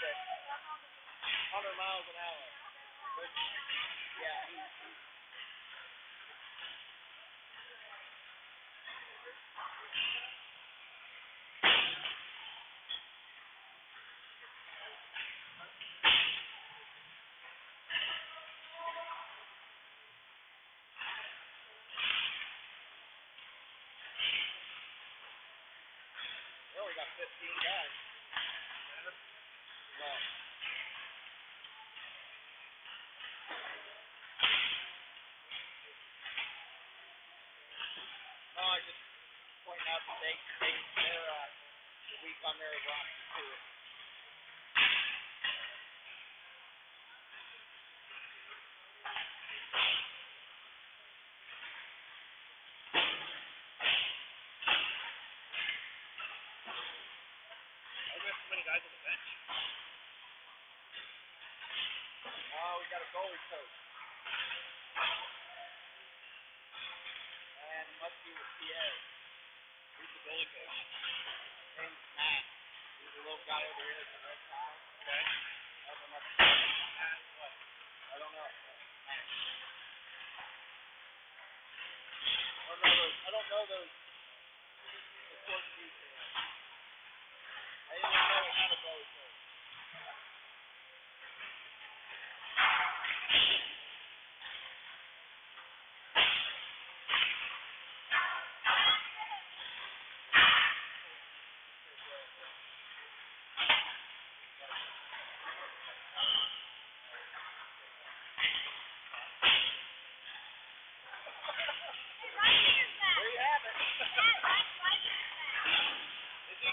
100 miles an hour. But, yeah, we only got 15 guys. No. No, I just pointing out that they're weak on their roster too. Oh, we got a goalie coach. And must be the PA. Who's the goalie coach? Name's Matt. He's a little guy over here with the red tie. Okay. I don't know. Matt what? I don't know. I don't know those important details. I didn't even know we had a goalie coach. There you have it. Is he?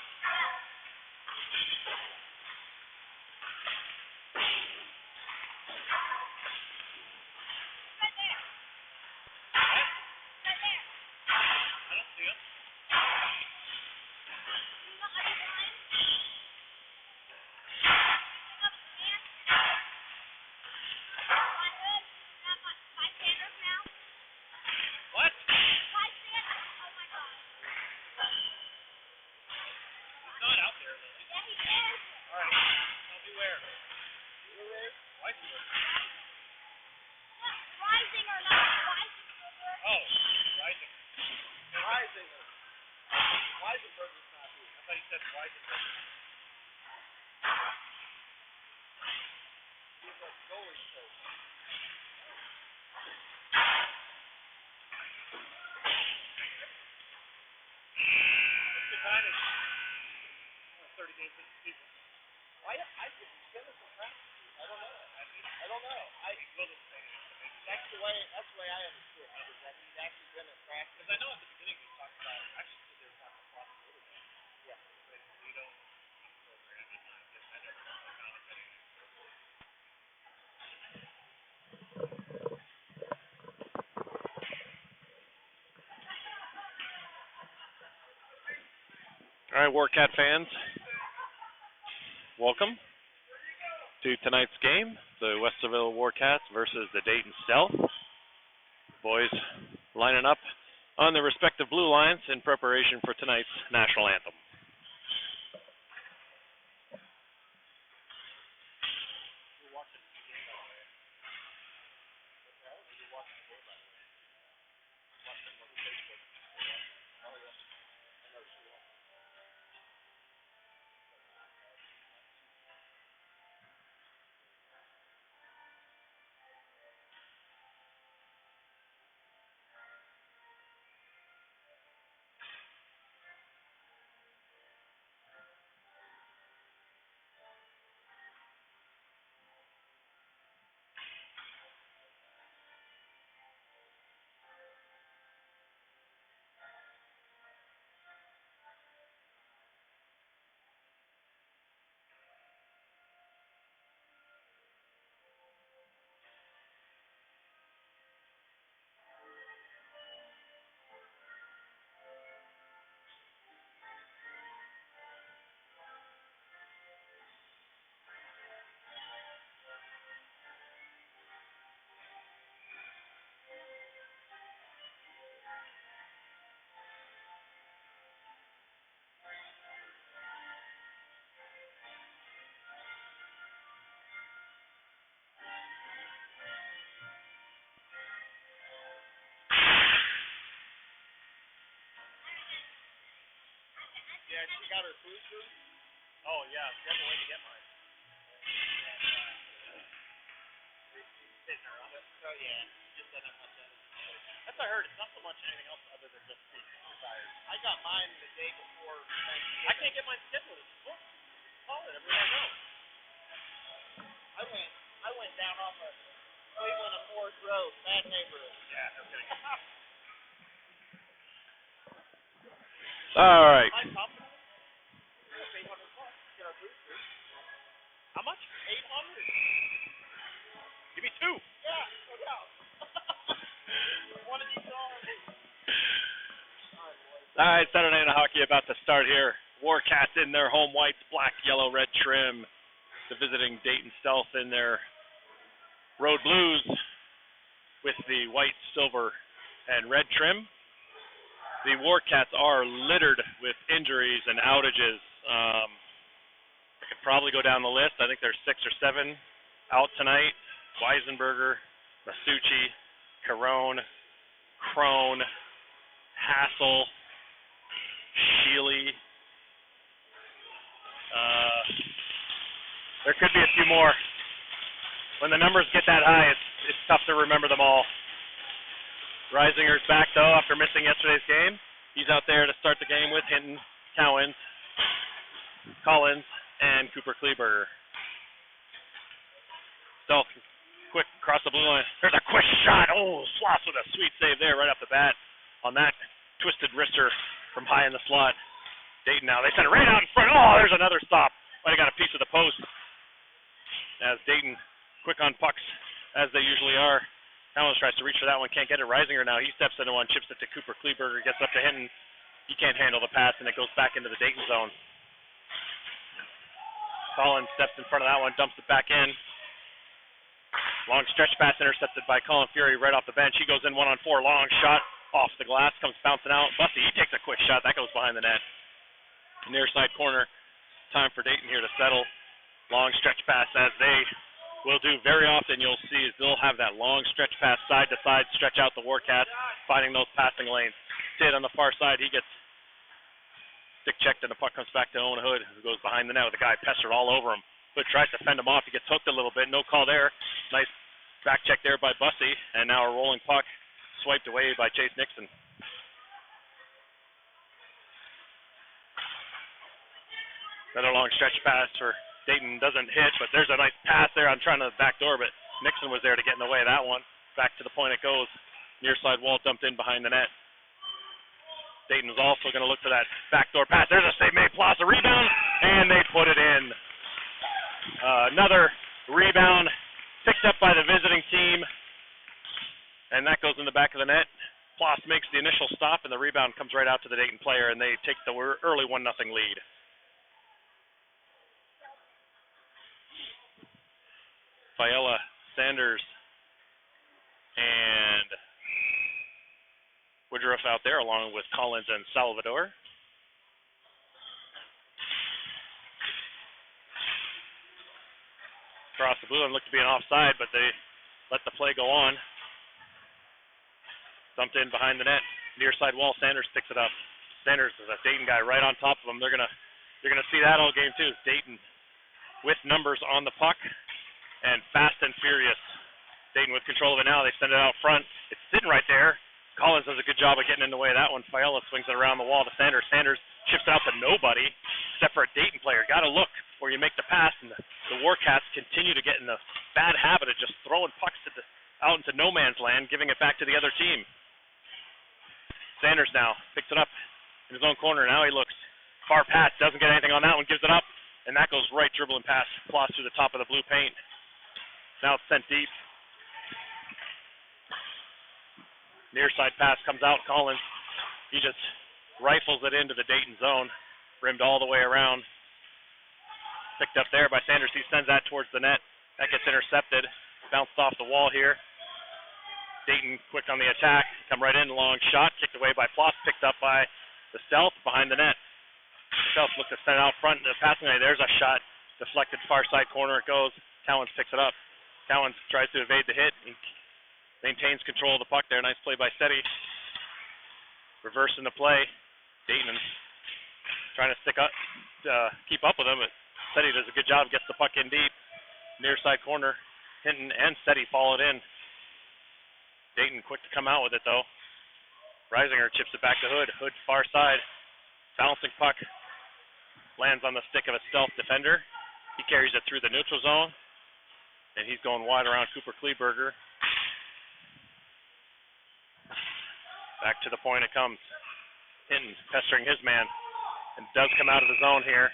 What? He's not out there, Lily. Yeah, he is. All right. Tell me where. Who is? Weissenberg. Rising or not? Oh, Rising. Rising. Weisenberg is not here. I thought you said Weisenberg. He's a goalie coach. What's the time? 30 games into the season. I think he's been in some practice. I don't know. That's the way I understood it. Is that he's actually been in practice. Because I know at the beginning we talked about actually said there was not a possibility. Yeah. But we don't program it. I never found it anyway. All right, Warcat fans, welcome to tonight's game, the Westerville Warcats versus the Dayton Stealth. Boys lining up on their respective blue lines in preparation for tonight's national anthem. Yeah, she got her booster. Oh, yeah, she had to wait to get mine. Hitting her up. Oh, yeah. Just that much energy. That's what I heard. It's not so much anything else other than just being tired. I got mine the day before Thanksgiving. I can't get mine scheduled. It's booked. Call it everywhere I go. I went down off of Cleveland and Forest Road, bad neighborhood. Yeah, no kidding. All right. My company, $800 get our booster. How much? $800. Give me 2. Yeah, no doubt. One of these dollars. All right, Saturday Night Hockey about to start here. Warcats in their home whites, black, yellow, red trim. The visiting Dayton Stealth in their road blues with the white, silver, and red trim. The Warcats are littered with injuries and outages. I could probably go down the list. I think there's 6 or 7 out tonight. Weisenberger, Masucci, Carone, Crone, Hassel, Sheely. There could be a few more. When the numbers get that high, it's tough to remember them all. Reisinger's back, though, after missing yesterday's game. He's out there to start the game with Hinton, Cowens, Collins, and Cooper Kleberger. Stealth, quick across the blue line. There's a quick shot. Oh, Sloss with a sweet save there right off the bat on that twisted wrister from high in the slot. Dayton now. They send it right out in front. Oh, there's another stop. Might have got a piece of the post. As Dayton, quick on pucks, as they usually are. Collins tries to reach for that one. Can't get it. Reisinger now. He steps into one, chips it to Cooper Kleberger, gets up to Hinton. He can't handle the pass, and it goes back into the Dayton zone. Collins steps in front of that one, dumps it back in. Long stretch pass intercepted by Colin Fury right off the bench. He goes in 1-on-4. Long shot off the glass, comes bouncing out. Bussy, he takes a quick shot. That goes behind the net. Near side corner. Time for Dayton here to settle. Long stretch pass, as they will do very often. You'll see is they'll have that long stretch pass side to side, stretch out the Warcats, finding those passing lanes. Sid on the far side, he gets stick checked, and the puck comes back to Owen Hood, who goes behind the net with the guy pestered all over him. Hood tries to fend him off. He gets hooked a little bit. No call there. Nice back check there by Bussy, and now a rolling puck swiped away by Chase Nixon. Another long stretch pass for Dayton, doesn't hit, but there's a nice pass there. I'm trying to backdoor, but Nixon was there to get in the way of that one. Back to the point it goes. Near side wall dumped in behind the net. Dayton was also going to look for that backdoor pass. There's a save made. Plus a rebound, and they put it in. Another rebound picked up by the visiting team, and that goes in the back of the net. Ploss makes the initial stop, and the rebound comes right out to the Dayton player, and they take the early 1-0 lead. Fiala, Sanders, and Woodruff out there, along with Collins and Salvador. Across the blue and looked to be an offside, but they let the play go on. Dumped in behind the net, near side wall. Sanders picks it up. Sanders is a Dayton guy right on top of him. They're gonna see that all game too. Dayton with numbers on the puck. And fast and furious. Dayton with control of it now. They send it out front. It's sitting right there. Collins does a good job of getting in the way of that one. Fiala swings it around the wall to Sanders. Sanders chips it out to nobody except for a Dayton player. Got to look before you make the pass. And the Warcats continue to get in the bad habit of just throwing pucks out into no man's land, giving it back to the other team. Sanders now picks it up in his own corner. Now he looks. Far pass. Doesn't get anything on that one. Gives it up. And that goes right dribbling past. Floss through the top of the blue paint. Now it's sent deep. Near side pass comes out. Collins, he just rifles it into the Dayton zone. Rimmed all the way around. Picked up there by Sanders. He sends that towards the net. That gets intercepted. Bounced off the wall here. Dayton quick on the attack. Come right in. Long shot. Kicked away by Floss. Picked up by the Stealth behind the net. The Stealth looks to send it out front. The passing lane. There's a shot. Deflected far side corner. It goes. Cowens picks it up. Cowens tries to evade the hit. He maintains control of the puck there. Nice play by Steady. Reversing the play. Dayton trying to keep up with him, but Seti does a good job, gets the puck in deep. Near side corner, Hinton and Seti followed in. Dayton quick to come out with it, though. Reisinger chips it back to Hood. Hood far side. Bouncing puck. Lands on the stick of a stealth defender. He carries it through the neutral zone. And he's going wide around Cooper Kleberger. Back to the point it comes. Hinton pestering his man. And does come out of the zone here.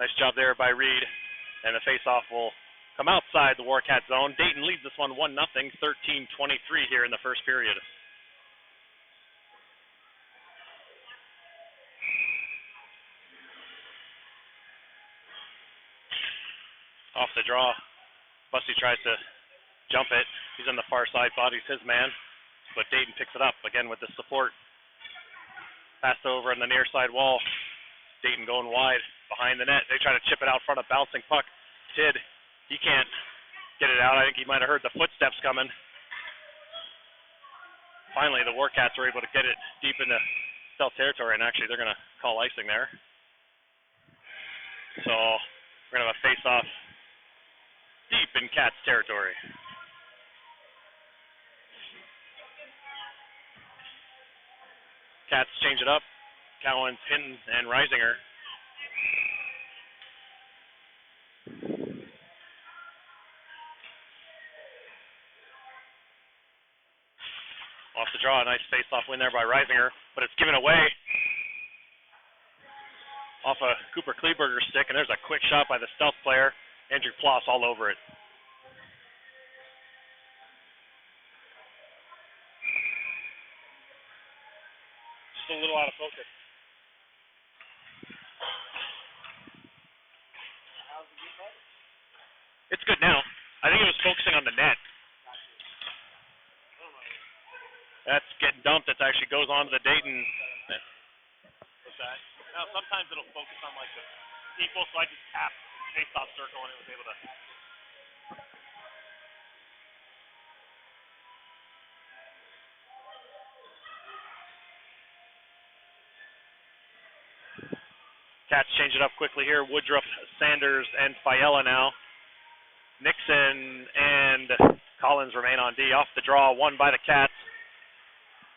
Nice job there by Reed. And the faceoff will come outside the Warcat zone. Dayton leads this one 1-0, 13-23 here in the first period. Off the draw. Bussey tries to jump it. He's on the far side, bodies his man. But Dayton picks it up again with the support. Passed over on the near side wall. Dayton going wide behind the net. They try to chip it out front of bouncing puck. Tidd, he can't get it out. I think he might have heard the footsteps coming. Finally, the Warcats were able to get it deep into Stealth territory, and actually they're going to call icing there. So we're going to have a face-off deep in Cats territory. Cats change it up. Cowens, Hinton, and Reisinger. Off the draw, a nice face-off win there by Reisinger, but it's given away off a Cooper Kleberger stick, and there's a quick shot by the Stealth player, Andrew Ploss, all over it. Just a little out of focus. It's good now. I think it was focusing on the net. That's getting dumped. It actually goes on to the Dayton. What's that? Now, sometimes it'll focus on like the people, so I just tapped face-off circle and it was able to. Cats change it up quickly here. Woodruff, Sanders, and Fiella now. Nixon and Collins remain on D. Off the draw, won by the Cats.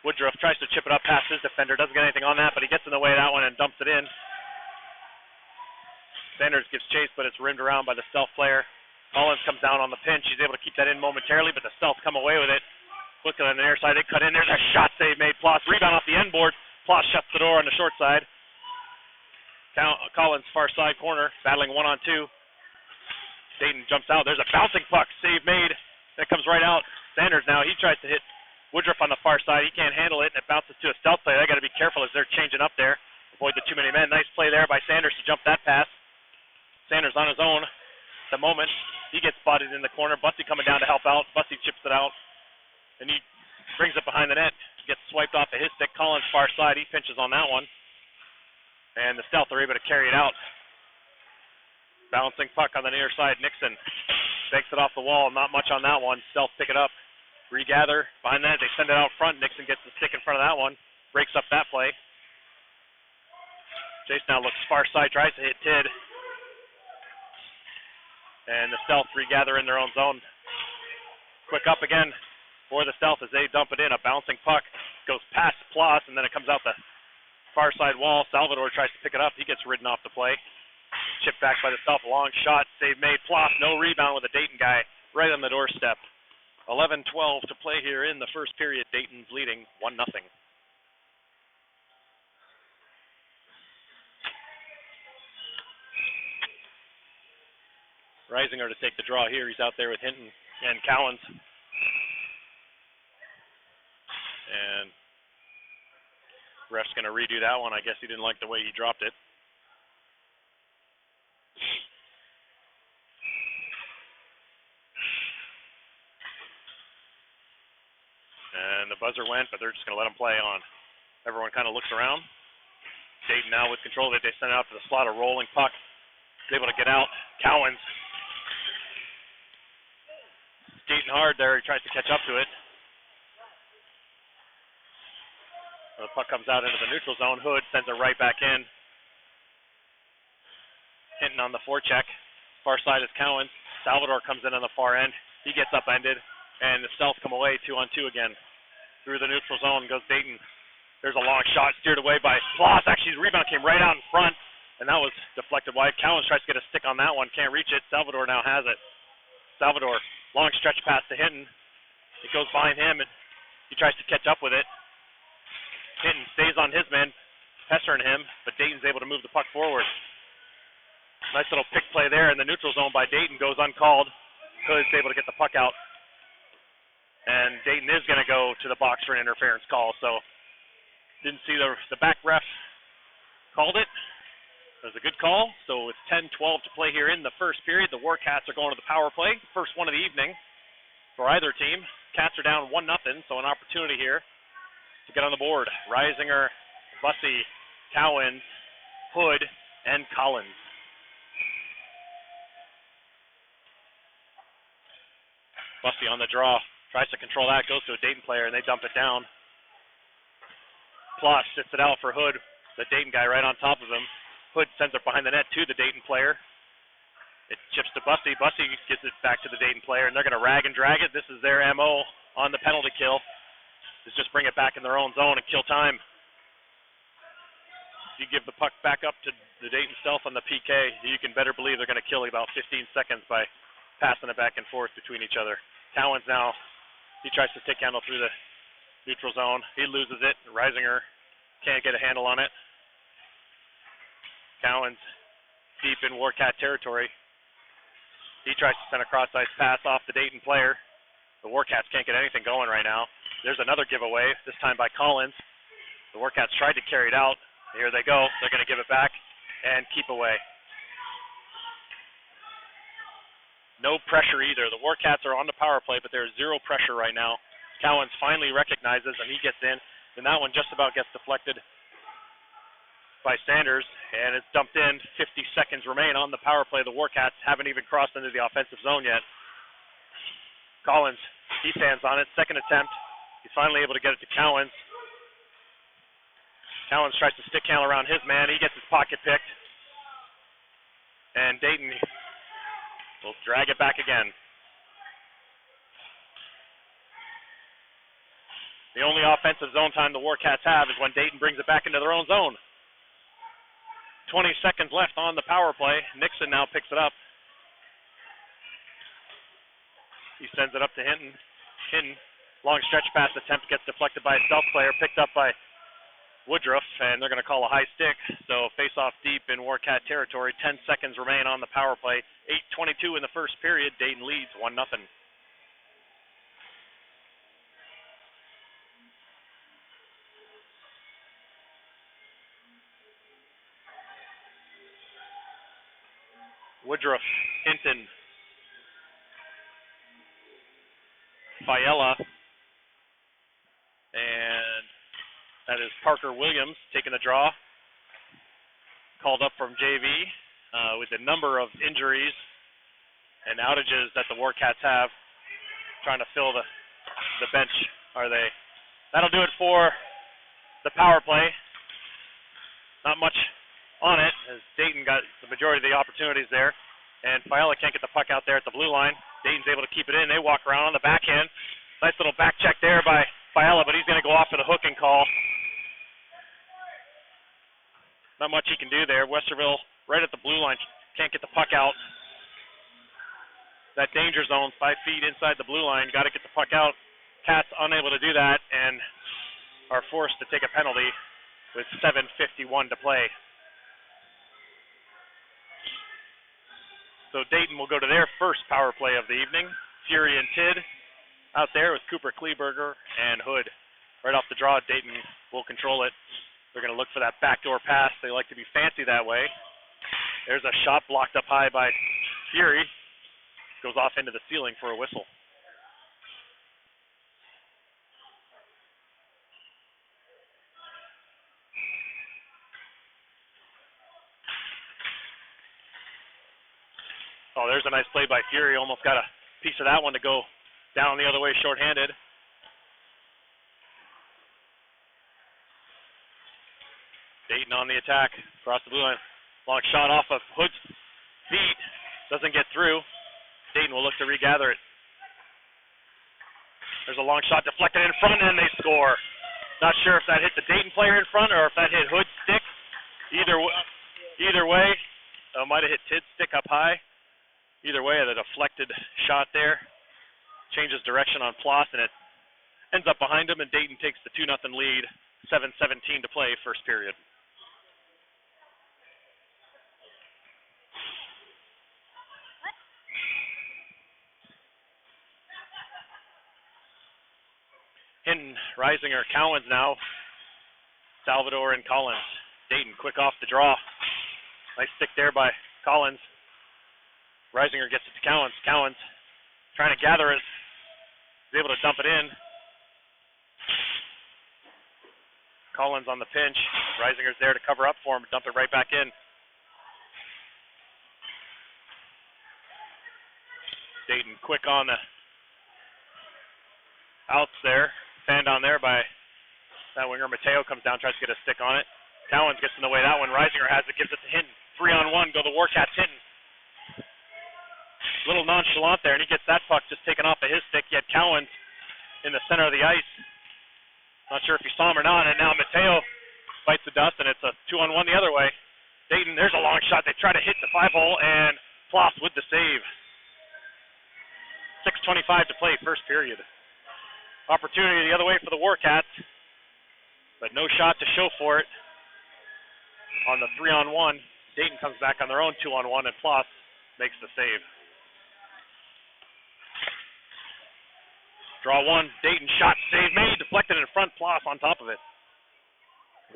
Woodruff tries to chip it up past his defender. Doesn't get anything on that, but he gets in the way of that one and dumps it in. Sanders gives chase, but it's rimmed around by the Stealth player. Collins comes down on the pinch. He's able to keep that in momentarily, but the Stealth come away with it. Looking on the near side, they cut in. There's a shot save made. Ploss rebound off the end board. Ploss shuts the door on the short side. Collins far side corner, battling 1-on-2. Dayton jumps out. There's a bouncing puck. Save made. That comes right out. Sanders now, he tries to hit Woodruff on the far side. He can't handle it, and it bounces to a Stealth player. They got to be careful as they're changing up there. Avoid the too many men. Nice play there by Sanders to jump that pass. Sanders on his own at the moment. He gets spotted in the corner. Bussey coming down to help out. Bussey chips it out, and he brings it behind the net. Gets swiped off of his stick. Collins far side. He pinches on that one, and the Stealth are able to carry it out. Bouncing puck on the near side. Nixon banks it off the wall. Not much on that one. Stealth pick it up. Regather behind that. They send it out front. Nixon gets the stick in front of that one. Breaks up that play. Chase now looks far side. Tries to hit Tidd. And the Stealth regather in their own zone. Quick up again for the Stealth as they dump it in. A bouncing puck goes past Ploss, and then it comes out the far side wall. Salvador tries to pick it up. He gets ridden off the play. Chipped back by the Stealth. Long shot. Save made. Ploss, no rebound with a Dayton guy right on the doorstep. 11-12 to play here in the first period. Dayton's leading 1-0. Reisinger to take the draw here. He's out there with Hinton and Cowens. And ref's going to redo that one. I guess he didn't like the way he dropped it. And the buzzer went, but they're just going to let him play on. Everyone kind of looks around. Dayton now with control of it. They send it out to the slot. A rolling puck. He's able to get out. Cowens. Skating hard there. He tries to catch up to it. The puck comes out into the neutral zone. Hood sends it right back in. Hinton on the forecheck. Far side is Cowan. Salvador comes in on the far end. He gets upended, and the Stealth come away 2-on-2 again. Through the neutral zone goes Dayton. There's a long shot steered away by Floss. Actually, the rebound came right out in front, and that was deflected wide. Cowan tries to get a stick on that one. Can't reach it. Salvador now has it. Salvador, long stretch pass to Hinton. It goes behind him, and he tries to catch up with it. Hinton stays on his man, pestering him, but Dayton's able to move the puck forward. Nice little pick play there in the neutral zone by Dayton, goes uncalled. Hood's able to get the puck out. And Dayton is going to go to the box for an interference call, so didn't see the back ref called it. It was a good call, so it's 10-12 to play here in the first period. The Warcats are going to the power play, first one of the evening for either team. Cats are down 1-0, so an opportunity here to get on the board. Reisinger, Bussey, Cowan, Hood, and Collins. Bussey on the draw, tries to control that, goes to a Dayton player, and they dump it down. Ploss sits it out for Hood, the Dayton guy right on top of him. Hood sends it behind the net to the Dayton player. It chips to Bussey. Bussey gives it back to the Dayton player, and they're going to rag and drag it. This is their MO on the penalty kill. Is just bring it back in their own zone and kill time. If you give the puck back up to the Dayton Stealth on the PK, you can better believe they're going to kill about 15 seconds by passing it back and forth between each other. Cowan's now, he tries to stick handle through the neutral zone. He loses it. Reisinger can't get a handle on it. Cowan's deep in Warcat territory. He tries to send a cross-ice pass off the Dayton player. The Warcats can't get anything going right now. There's another giveaway, this time by Collins. The Warcats tried to carry it out. Here they go. They're going to give it back and keep away. No pressure either. The Warcats are on the power play, but there's zero pressure right now. Cowens finally recognizes, and he gets in. And that one just about gets deflected by Sanders, and it's dumped in. 50 seconds remain on the power play. The Warcats haven't even crossed into the offensive zone yet. Collins, he stands on it. Second attempt. He's finally able to get it to Cowens. Cowens tries to stick handle around his man. He gets his pocket picked. And Dayton will drag it back again. The only offensive zone time the Warcats have is when Dayton brings it back into their own zone. 20 seconds left on the power play. Nixon now picks it up. He sends it up to Hinton. Hinton, long stretch pass attempt gets deflected by a Stealth player, picked up by Woodruff, and they're going to call a high stick. So face-off deep in Warcat territory. 10 seconds remain on the power play. 8:22 in the first period. Dayton leads 1-0. Woodruff, Hinton, Fiella, and that is Parker Williams taking the draw. Called up from JV with a number of injuries and outages that the Warcats have. Trying to fill the bench, are they? That'll do it for the power play. Not much on it, as Dayton got the majority of the opportunities there. And Fiala can't get the puck out there at the blue line. Dayton's able to keep it in. They walk around on the backhand. Nice little back check there by Fiala, but he's going to go off for the hooking call. Not much he can do there. Westerville right at the blue line. Can't get the puck out. That danger zone, 5 feet inside the blue line. Got to get the puck out. Cats unable to do that and are forced to take a penalty with 7:51 to play. So Dayton will go to their first power play of the evening. Fury and Tidd out there with Cooper Kleberger and Hood. Right off the draw, Dayton will control it. They're going to look for that backdoor pass. They like to be fancy that way. There's a shot blocked up high by Fury. Goes off into the ceiling for a whistle. Oh, there's a nice play by Fury. Almost got a piece of that one to go down the other way shorthanded. Dayton on the attack. Across the blue line. Long shot off of Hood's feet. Doesn't get through. Dayton will look to regather it. There's a long shot deflected in front, and they score. Not sure if that hit the Dayton player in front or if that hit Hood's stick. Either way, might have hit Tid's stick up high. Either way, the deflected shot there changes direction on Ploss, and it ends up behind him, and Dayton takes the 2-0 lead. 7:17 to play, first period. Hinton, Reisinger, Cowens now. Salvador and Collins. Dayton quick off the draw. Nice stick there by Collins. Reisinger gets it to Cowens. Cowens trying to gather it. He's able to dump it in. Collins on the pinch. Reisinger's there to cover up for him, dump it right back in. Dayton quick on the outs there. Fanned on there by that winger. Mateo comes down, tries to get a stick on it. Cowens gets in the way of that one. Reisinger has it, gives it to Hinton. 3-on-1, go the Warcats. Hinton. Little nonchalant there, and he gets that puck just taken off of his stick. Yet Cowens in the center of the ice. Not sure if you saw him or not, and now Mateo bites the dust, and it's a 2-on-1 the other way. Dayton, there's a long shot. They try to hit the 5-hole, and Ploss with the save. 6:25 to play, first period. Opportunity the other way for the Warcats, but no shot to show for it on the 3-on-1. Dayton comes back on their own 2-on-1, and Ploss makes the save. Draw one, Dayton shot, save made, deflected in front, Ploss on top of it.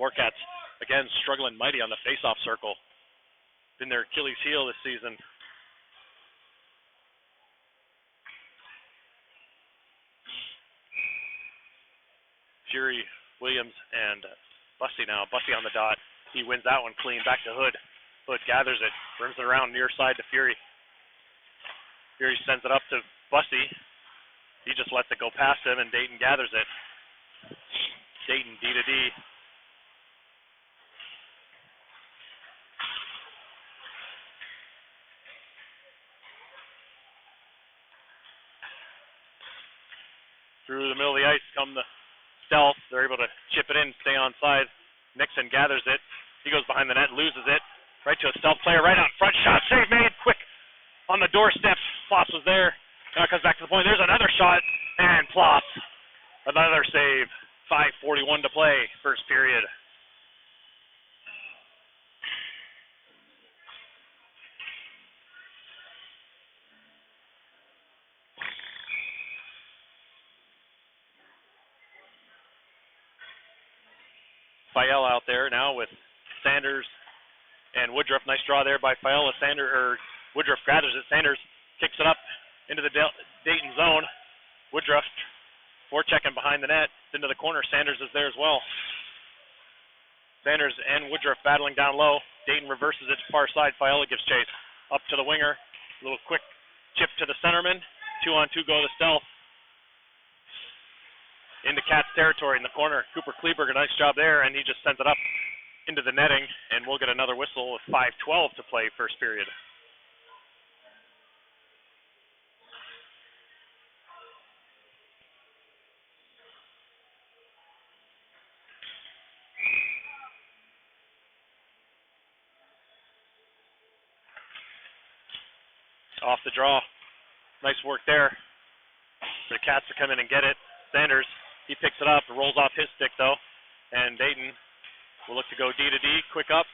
Warcats, again, struggling mighty on the face-off circle. Been their Achilles heel this season. Fury, Williams, and Bussey now. Bussey on the dot. He wins that one clean. Back to Hood. Hood gathers it, brings it around near side to Fury. Fury sends it up to Bussey. He just lets it go past him, and Dayton gathers it. Dayton D to D. Through the middle of the ice come the Stealth. They're able to chip it in, stay on side. Nixon gathers it. He goes behind the net, loses it. Right to a Stealth player, right out front. Shot, save made, quick on the doorstep. Ploss was there. Now it comes back to the point. There's another shot, and Ploss. Another save. 5:41 to play, first period. Fael out there now with Sanders and Woodruff. Nice draw there by Fael. Woodruff gathers it. Sanders kicks it up into the Dayton zone. Woodruff forechecking behind the net. It's into the corner. Sanders is there as well. Sanders and Woodruff battling down low. Dayton reverses it to far side. Fael gives chase. Up to the winger. A little quick chip to the centerman. 2-on-2 go to Stealth. Into Cats territory in the corner. Cooper Kleberg, a nice job there, and he just sends it up into the netting, and we'll get another whistle with 5:12 to play, first period. Off the draw. Nice work there. The Cats to come in and get it. Sanders, he picks it up, rolls off his stick though, and Dayton will look to go D to D, quick up.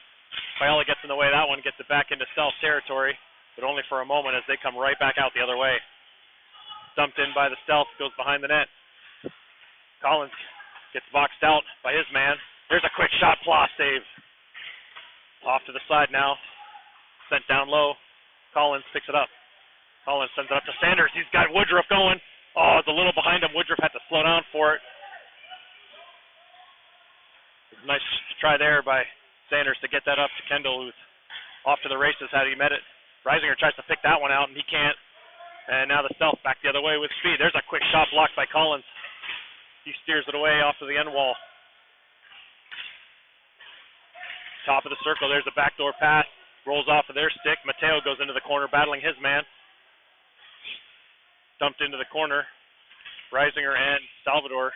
Faela gets in the way of that one, gets it back into Stealth territory, but only for a moment as they come right back out the other way. Dumped in by the Stealth, goes behind the net. Collins gets boxed out by his man. There's a quick shot, Ploss save. Off to the side now, sent down low. Collins picks it up. Collins sends it up to Sanders. He's got Woodruff going. Oh, it's a little behind him. Woodruff had to slow down for it. Nice try there by Sanders to get that up to Kendall, who's off to the races had he met it. Reisinger tries to pick that one out, and he can't. And now the Stealth back the other way with speed. There's a quick shot blocked by Collins. He steers it away off to the end wall. Top of the circle, there's a backdoor pass. Rolls off of their stick. Mateo goes into the corner battling his man. Dumped into the corner. Reisinger and Salvador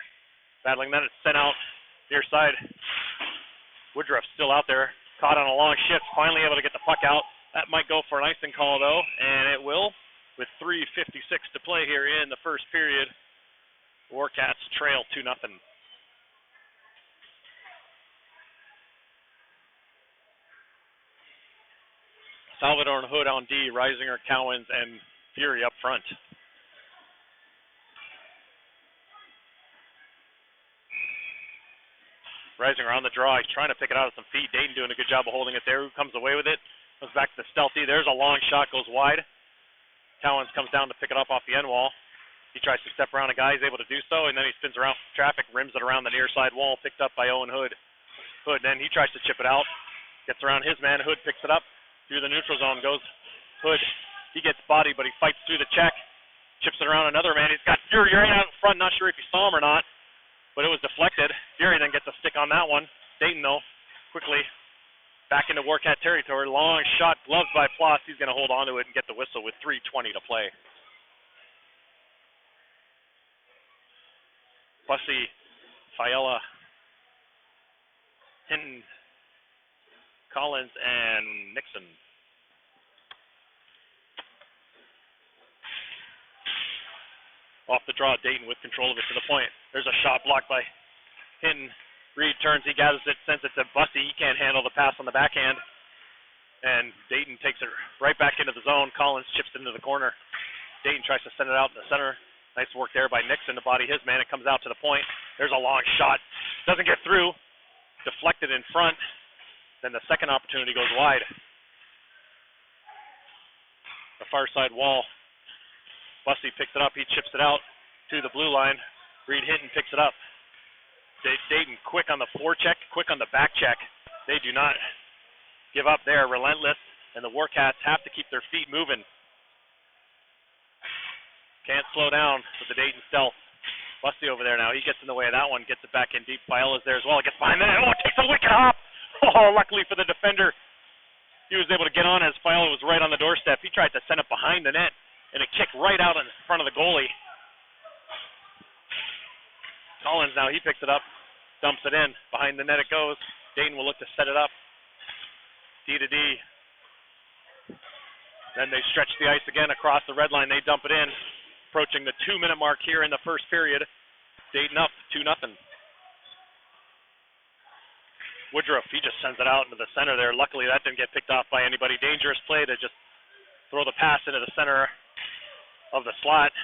battling. Then it's sent out near side. Woodruff still out there. Caught on a long shift. Finally able to get the puck out. That might go for an icing call, though, and it will, with 3:56 to play here in the first period. Warcats trail 2-0. Salvador and Hood on D, Reisinger, Cowens, and Fury up front. Reisinger on the draw. He's trying to pick it out at some feet. Dayton doing a good job of holding it there. Who comes away with it? Comes back to the stealthy. There's a long shot, goes wide. Cowens comes down to pick it up off the end wall. He tries to step around a guy. He's able to do so, and then he spins around traffic, rims it around the near side wall, picked up by Owen Hood. Hood, then he tries to chip it out. Gets around his man. Hood picks it up. Through the neutral zone goes Hood. He gets bodied, but he fights through the check. Chips it around another man. He's got Fury right out in front. Not sure if you saw him or not, but it was deflected. Fury then gets a stick on that one. Dayton, though, quickly back into Warcat territory. Long shot, gloved by Ploss. He's going to hold on to it and get the whistle with 3:20 to play. Bussy, Fiala, Hinton, Collins, and Nixon. Off the draw, Dayton with control of it to the point. There's a shot blocked by Hinton. Reed turns, he gathers it, sends it to Bussy. He can't handle the pass on the backhand. And Dayton takes it right back into the zone. Collins chips it into the corner. Dayton tries to send it out in the center. Nice work there by Nixon to body his man. It comes out to the point. There's a long shot. Doesn't get through. Deflected in front. Then the second opportunity goes wide. The far side wall. Bussy picks it up. He chips it out to the blue line. Reed Hinton picks it up. Dayton quick on the forecheck, quick on the back check. They do not give up there. Relentless. And the Warcats have to keep their feet moving. Can't slow down with the Dayton stealth. Bussy over there now. He gets in the way of that one. Gets it back in deep. Fiala's there as well. It gets behind the net. Oh, it takes a wicked hop. Oh, luckily for the defender, he was able to get on as Fiala was right on the doorstep. He tried to send it behind the net, and it kicked right out in front of the goalie. Collins now, he picks it up, dumps it in. Behind the net it goes. Dayton will look to set it up. D to D. Then they stretch the ice again across the red line. They dump it in. Approaching the 2-minute mark here in the first period. Dayton up 2-0. Woodruff, he just sends it out into the center there. Luckily that didn't get picked off by anybody. Dangerous play to just throw the pass into the center of the slot.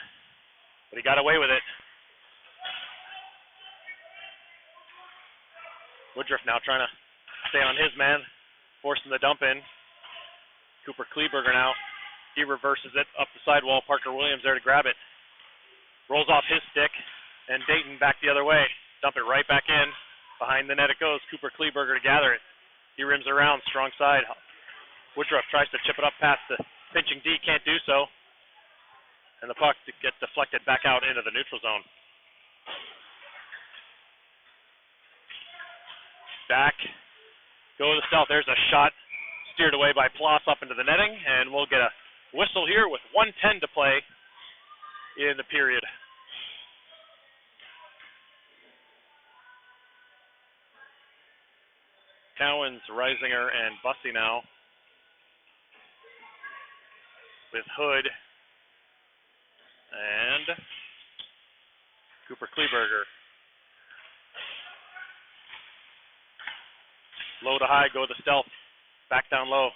But he got away with it. Woodruff now trying to stay on his man. Forcing the dump in. Cooper Kleberger now. He reverses it up the sidewall. Parker Williams there to grab it. Rolls off his stick. And Dayton back the other way. Dump it right back in. Behind the net it goes. Cooper Kleberger to gather it. He rims around. Strong side. Woodruff tries to chip it up past the pinching D. Can't do so. And the puck gets deflected back out into the neutral zone. Back. Go to the stealth. There's a shot. Steered away by Ploss up into the netting. And we'll get a whistle here with 1:10 to play in the period. Cowens, Reisinger, and Bussy now. With Hood and Cooper Kleberger. Low to high, go to stealth. Back down low.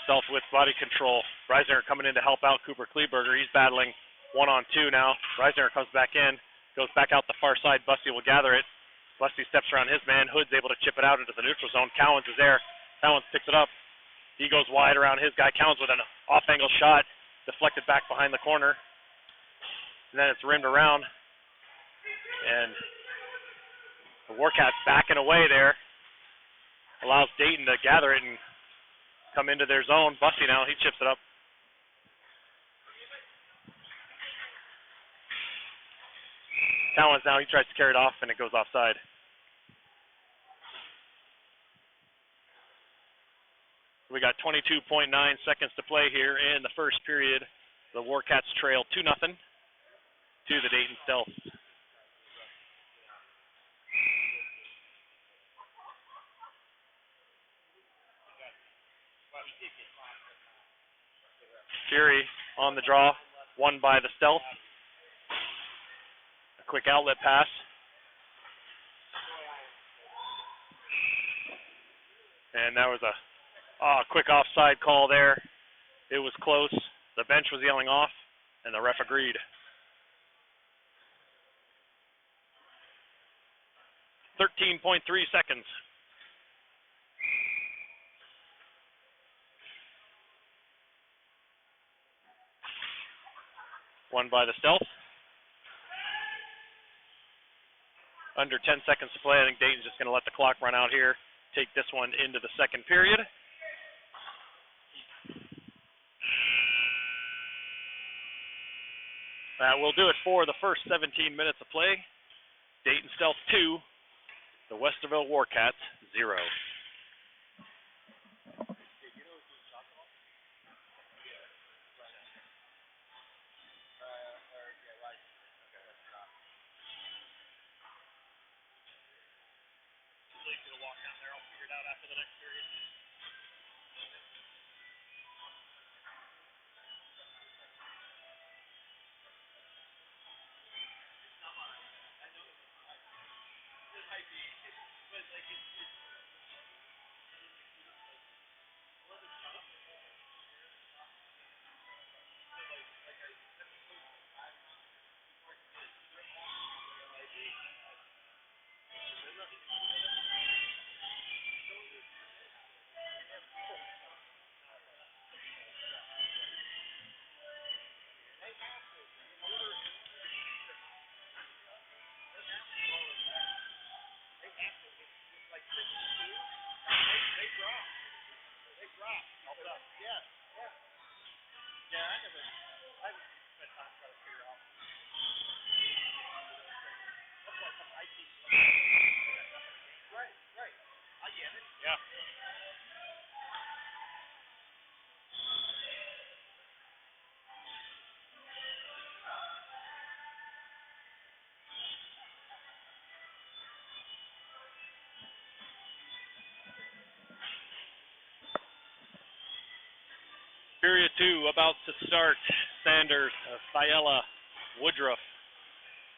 Stealth with body control. Reisinger coming in to help out Cooper Kleberger. He's battling 1-on-2 now. Reisinger comes back in. Goes back out the far side. Bussy will gather it. Bussy steps around his man. Hood's able to chip it out into the neutral zone. Cowens is there. Cowens picks it up. He goes wide around his guy. Cowens with an off-angle shot. Deflected back behind the corner. And then it's rimmed around. And the Warcats backing away there. Allows Dayton to gather it and come into their zone. Bussy now, he chips it up. Cowens now, he tries to carry it off and it goes offside. We got 22.9 seconds to play here in the first period. The Warcats trail 2-0 to the Dayton Stealth. Fury on the draw, won by the Stealth. A quick outlet pass. And that was a quick offside call there. It was close. The bench was yelling off, and the ref agreed. 13.3 seconds. Won by the Stealth. Under 10 seconds to play. I think Dayton's just going to let the clock run out here. Take this one into the second period. That will do it for the first 17 minutes of play. Dayton Stealth 2, the Westerville Warcats 0. Period 2 about to start. Sanders, Fiella, Woodruff,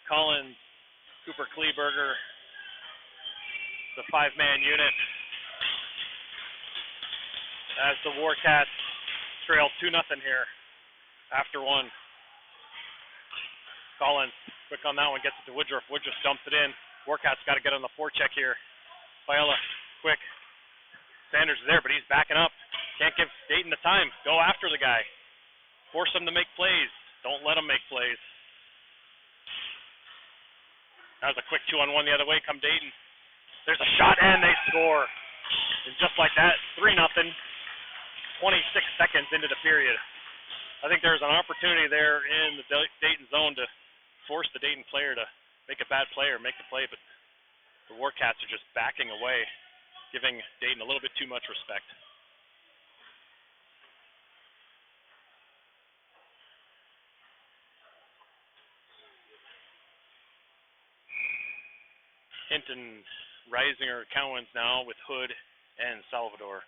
Collins, Cooper Kleberger, the five-man unit. As the Warcats trail 2-0 here after one. Collins, quick on that one, gets it to Woodruff. Woodruff dumps it in. Warcats got to get on the forecheck here. Fiella, quick. Sanders is there, but he's backing up. Can't give Dayton the time. Go after the guy. Force him to make plays. Don't let him make plays. That was a quick 2-on-1 the other way. Come Dayton. There's a shot, and they score. And just like that, 3-0. 26 seconds into the period. I think there's an opportunity there in the Dayton zone to force the Dayton player to make a bad play or make the play, but the Warcats are just backing away, giving Dayton a little bit too much respect. Hinton, Reisinger, Cowens now with Hood and Salvador.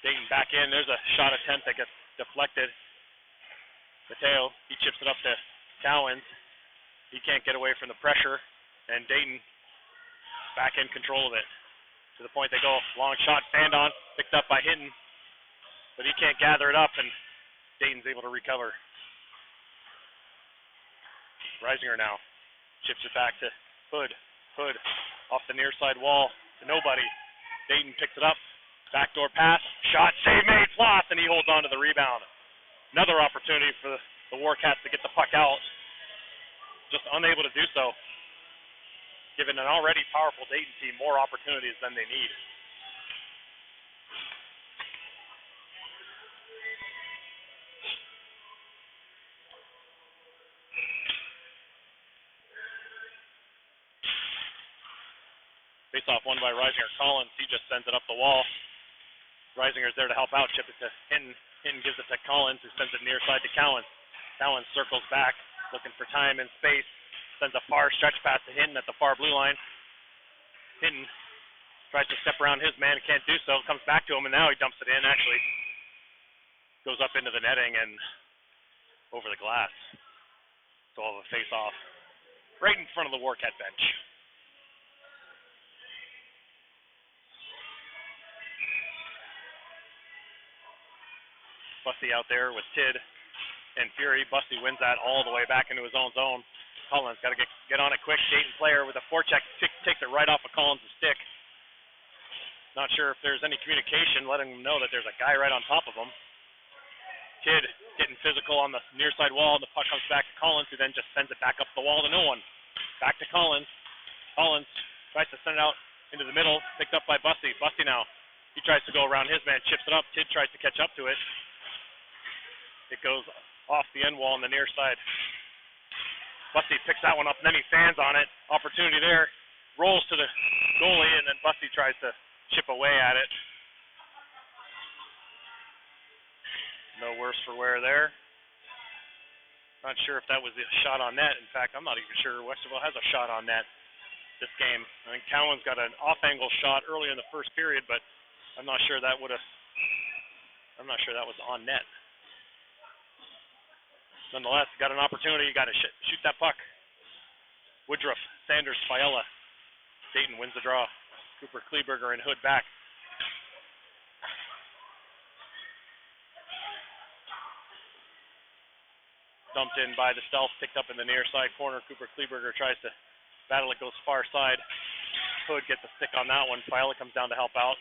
Dayton back in. There's a shot attempt that gets deflected. Mateo, he chips it up to Cowens. He can't get away from the pressure. And Dayton back in control of it. To the point they go. Long shot, fanned on, picked up by Hinton. But he can't gather it up, and Dayton's able to recover. Reisinger now chips it back to Hood. Hood off the near side wall to nobody. Dayton picks it up. Backdoor pass. Shot. Save made. Floss, and he holds on to the rebound. Another opportunity for the Warcats to get the puck out. Just unable to do so. Giving an already powerful Dayton team more opportunities than they need. face-off won by Reisinger. Collins, he just sends it up the wall. Reisinger's there to help out, chip it to Hinton. Hinton gives it to Collins, who sends it near side to Cowan. Cowan circles back, looking for time and space. Sends a far stretch pass to Hinton at the far blue line. Hinton tries to step around his man, can't do so. Comes back to him, and now he dumps it in, actually. Goes up into the netting and over the glass. So I'll have a face-off right in front of the Warcat bench. Bussy out there with Tidd and Fury. Bussy wins that all the way back into his own zone. Collins got to get on it quick. Dayton player with a forecheck takes it right off of Collins' stick. Not sure if there's any communication letting him know that there's a guy right on top of him. Tidd getting physical on the near side wall, and the puck comes back to Collins, who then just sends it back up the wall to no one. Back to Collins. Collins tries to send it out into the middle, picked up by Bussy. Bussy now, he tries to go around his man, chips it up. Tidd tries to catch up to it. It goes off the end wall on the near side. Bussy picks that one up, and then he fans on it. Opportunity there. Rolls to the goalie, and then Bussy tries to chip away at it. No worse for wear there. Not sure if that was a shot on net. In fact, I'm not even sure Westerville has a shot on net this game. I think Cowan's got an off-angle shot early in the first period, but I'm not sure that was on net. Nonetheless, got an opportunity. You got to shoot that puck. Woodruff, Sanders, Fiala. Dayton wins the draw. Cooper, Kleberger, and Hood back. Dumped in by the Stealth, picked up in the near side corner. Cooper, Kleberger tries to battle it, goes far side. Hood gets a stick on that one. Fiala comes down to help out.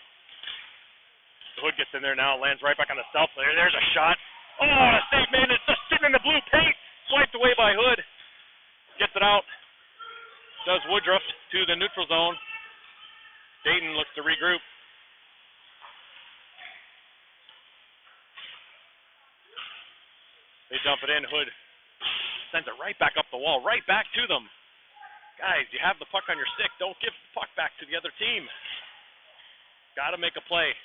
Hood gets in there now, lands right back on the Stealth player. There's a shot. Oh, a save, man. It's just sitting in the blue paint. Swiped away by Hood. Gets it out. Does Woodruff to the neutral zone. Dayton looks to regroup. They dump it in. Hood sends it right back up the wall, right back to them. Guys, you have the puck on your stick. Don't give the puck back to the other team. Got to make a play.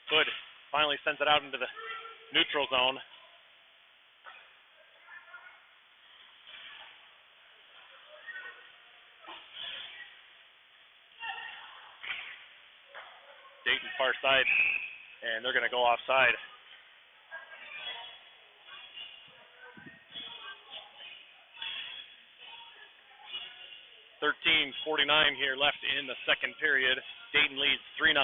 Hood finally sends it out into the neutral zone. Dayton far side, and they're going to go offside. .49 here left in the second period. Dayton leads 3-0.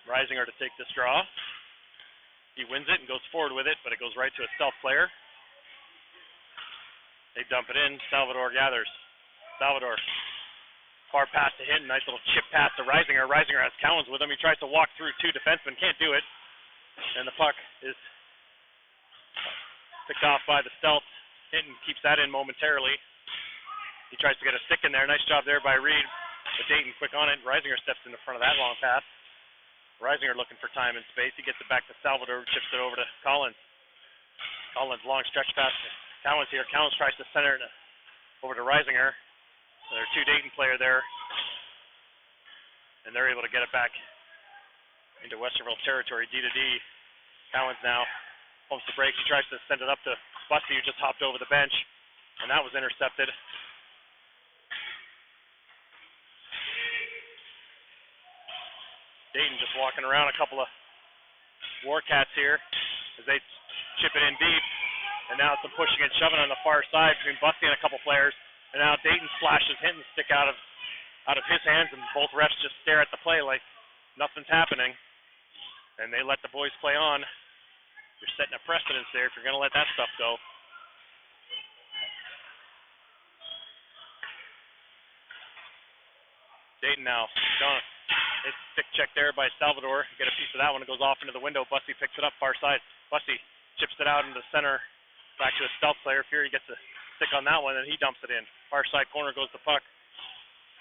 Reisinger to take this draw. He wins it and goes forward with it, but it goes right to a Stealth player. They dump it in. Salvador gathers. Salvador. Far pass to Hinton. Nice little chip pass to Reisinger. Reisinger has Cowens with him. He tries to walk through two defensemen. Can't do it. And the puck is picked off by the Stealth. Hinton keeps that in momentarily. He tries to get a stick in there. Nice job there by Reed. But Dayton quick on it. Reisinger steps in the front of that long pass. Reisinger looking for time and space. He gets it back to Salvador, chips it over to Collins. Collins, long stretch pass to Cowens here. Cowens tries to center it over to Reisinger. There are two Dayton player there. And they're able to get it back into Westerville territory, D-to-D. Cowens now pumps the brakes. He tries to send it up to Bussy, who just hopped over the bench. And that was intercepted. Dayton just walking around a couple of Warcats here as they chip it in deep. And now it's some pushing and shoving on the far side between Bussy and a couple players. And now Dayton flashes Hinton stick out of his hands, and both refs just stare at the play like nothing's happening. And they let the boys play on. You're setting a precedence there if you're going to let that stuff go. Dayton now. It's stick check there by Salvador. Get a piece of that one. It goes off into the window. Bussy picks it up far side. Bussy chips it out into the center. Back to a Stealth player. Fury gets a stick on that one, and he dumps it in. Far side corner goes the puck.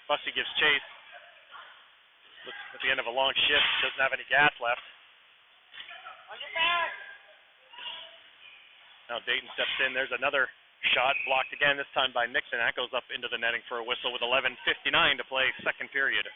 Bussy gives chase. Looks at the end of a long shift. Doesn't have any gas left. On your back. Now Dayton steps in. There's another shot blocked again, this time by Nixon. That goes up into the netting for a whistle with 11:59 to play, second period.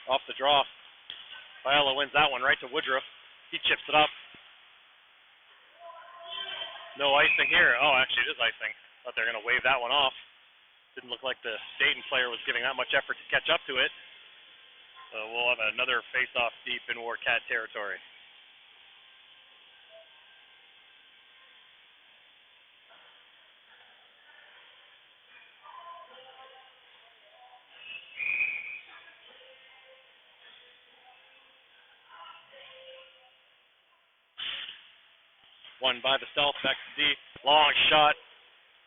Off the draw. Viola wins that one right to Woodruff. He chips it up. No icing here. Oh, actually, it is icing. Thought they were going to wave that one off. Didn't look like the Dayton player was giving that much effort to catch up to it. So we'll have another face-off deep in Warcat territory. One by the Stealth, back to D. Long shot.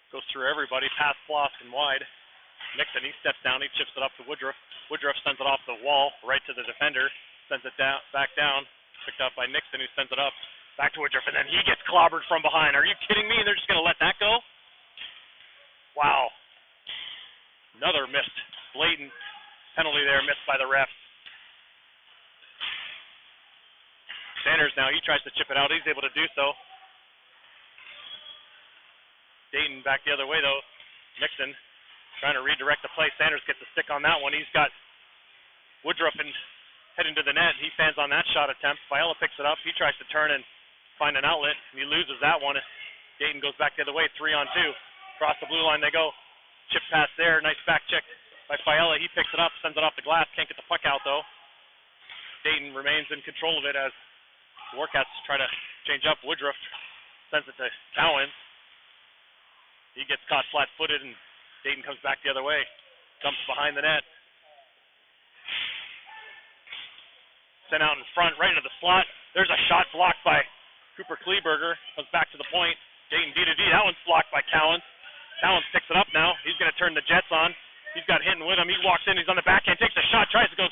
Goes through everybody, past Floss and wide. Nixon, he steps down, he chips it up to Woodruff. Woodruff sends it off the wall, right to the defender. Sends it down, back down. Picked up by Nixon, who sends it up. Back to Woodruff, and then he gets clobbered from behind. Are you kidding me? They're just going to let that go? Wow. Another missed, blatant penalty there, missed by the ref. Sanders now, he tries to chip it out. He's able to do so. Dayton back the other way, though. Nixon trying to redirect the play. Sanders gets a stick on that one. He's got Woodruff and heading to the net. He fans on that shot attempt. Viola picks it up. He tries to turn and find an outlet, and he loses that one. Dayton goes back the other way, 3-on-2. Across the blue line they go. Chip pass there. Nice back check by Viola. He picks it up, sends it off the glass. Can't get the puck out, though. Dayton remains in control of it as the Warcats try to change up. Woodruff sends it to Cowan. He gets caught flat-footed, and Dayton comes back the other way. Dumps behind the net. Sent out in front, right into the slot. There's a shot blocked by Cooper Kleberger. Comes back to the point. Dayton D-to-D. That one's blocked by Cowens. Cowens picks it up now. He's going to turn the Jets on. He's got Hinton with him. He walks in. He's on the backhand. Takes a shot. Tries to go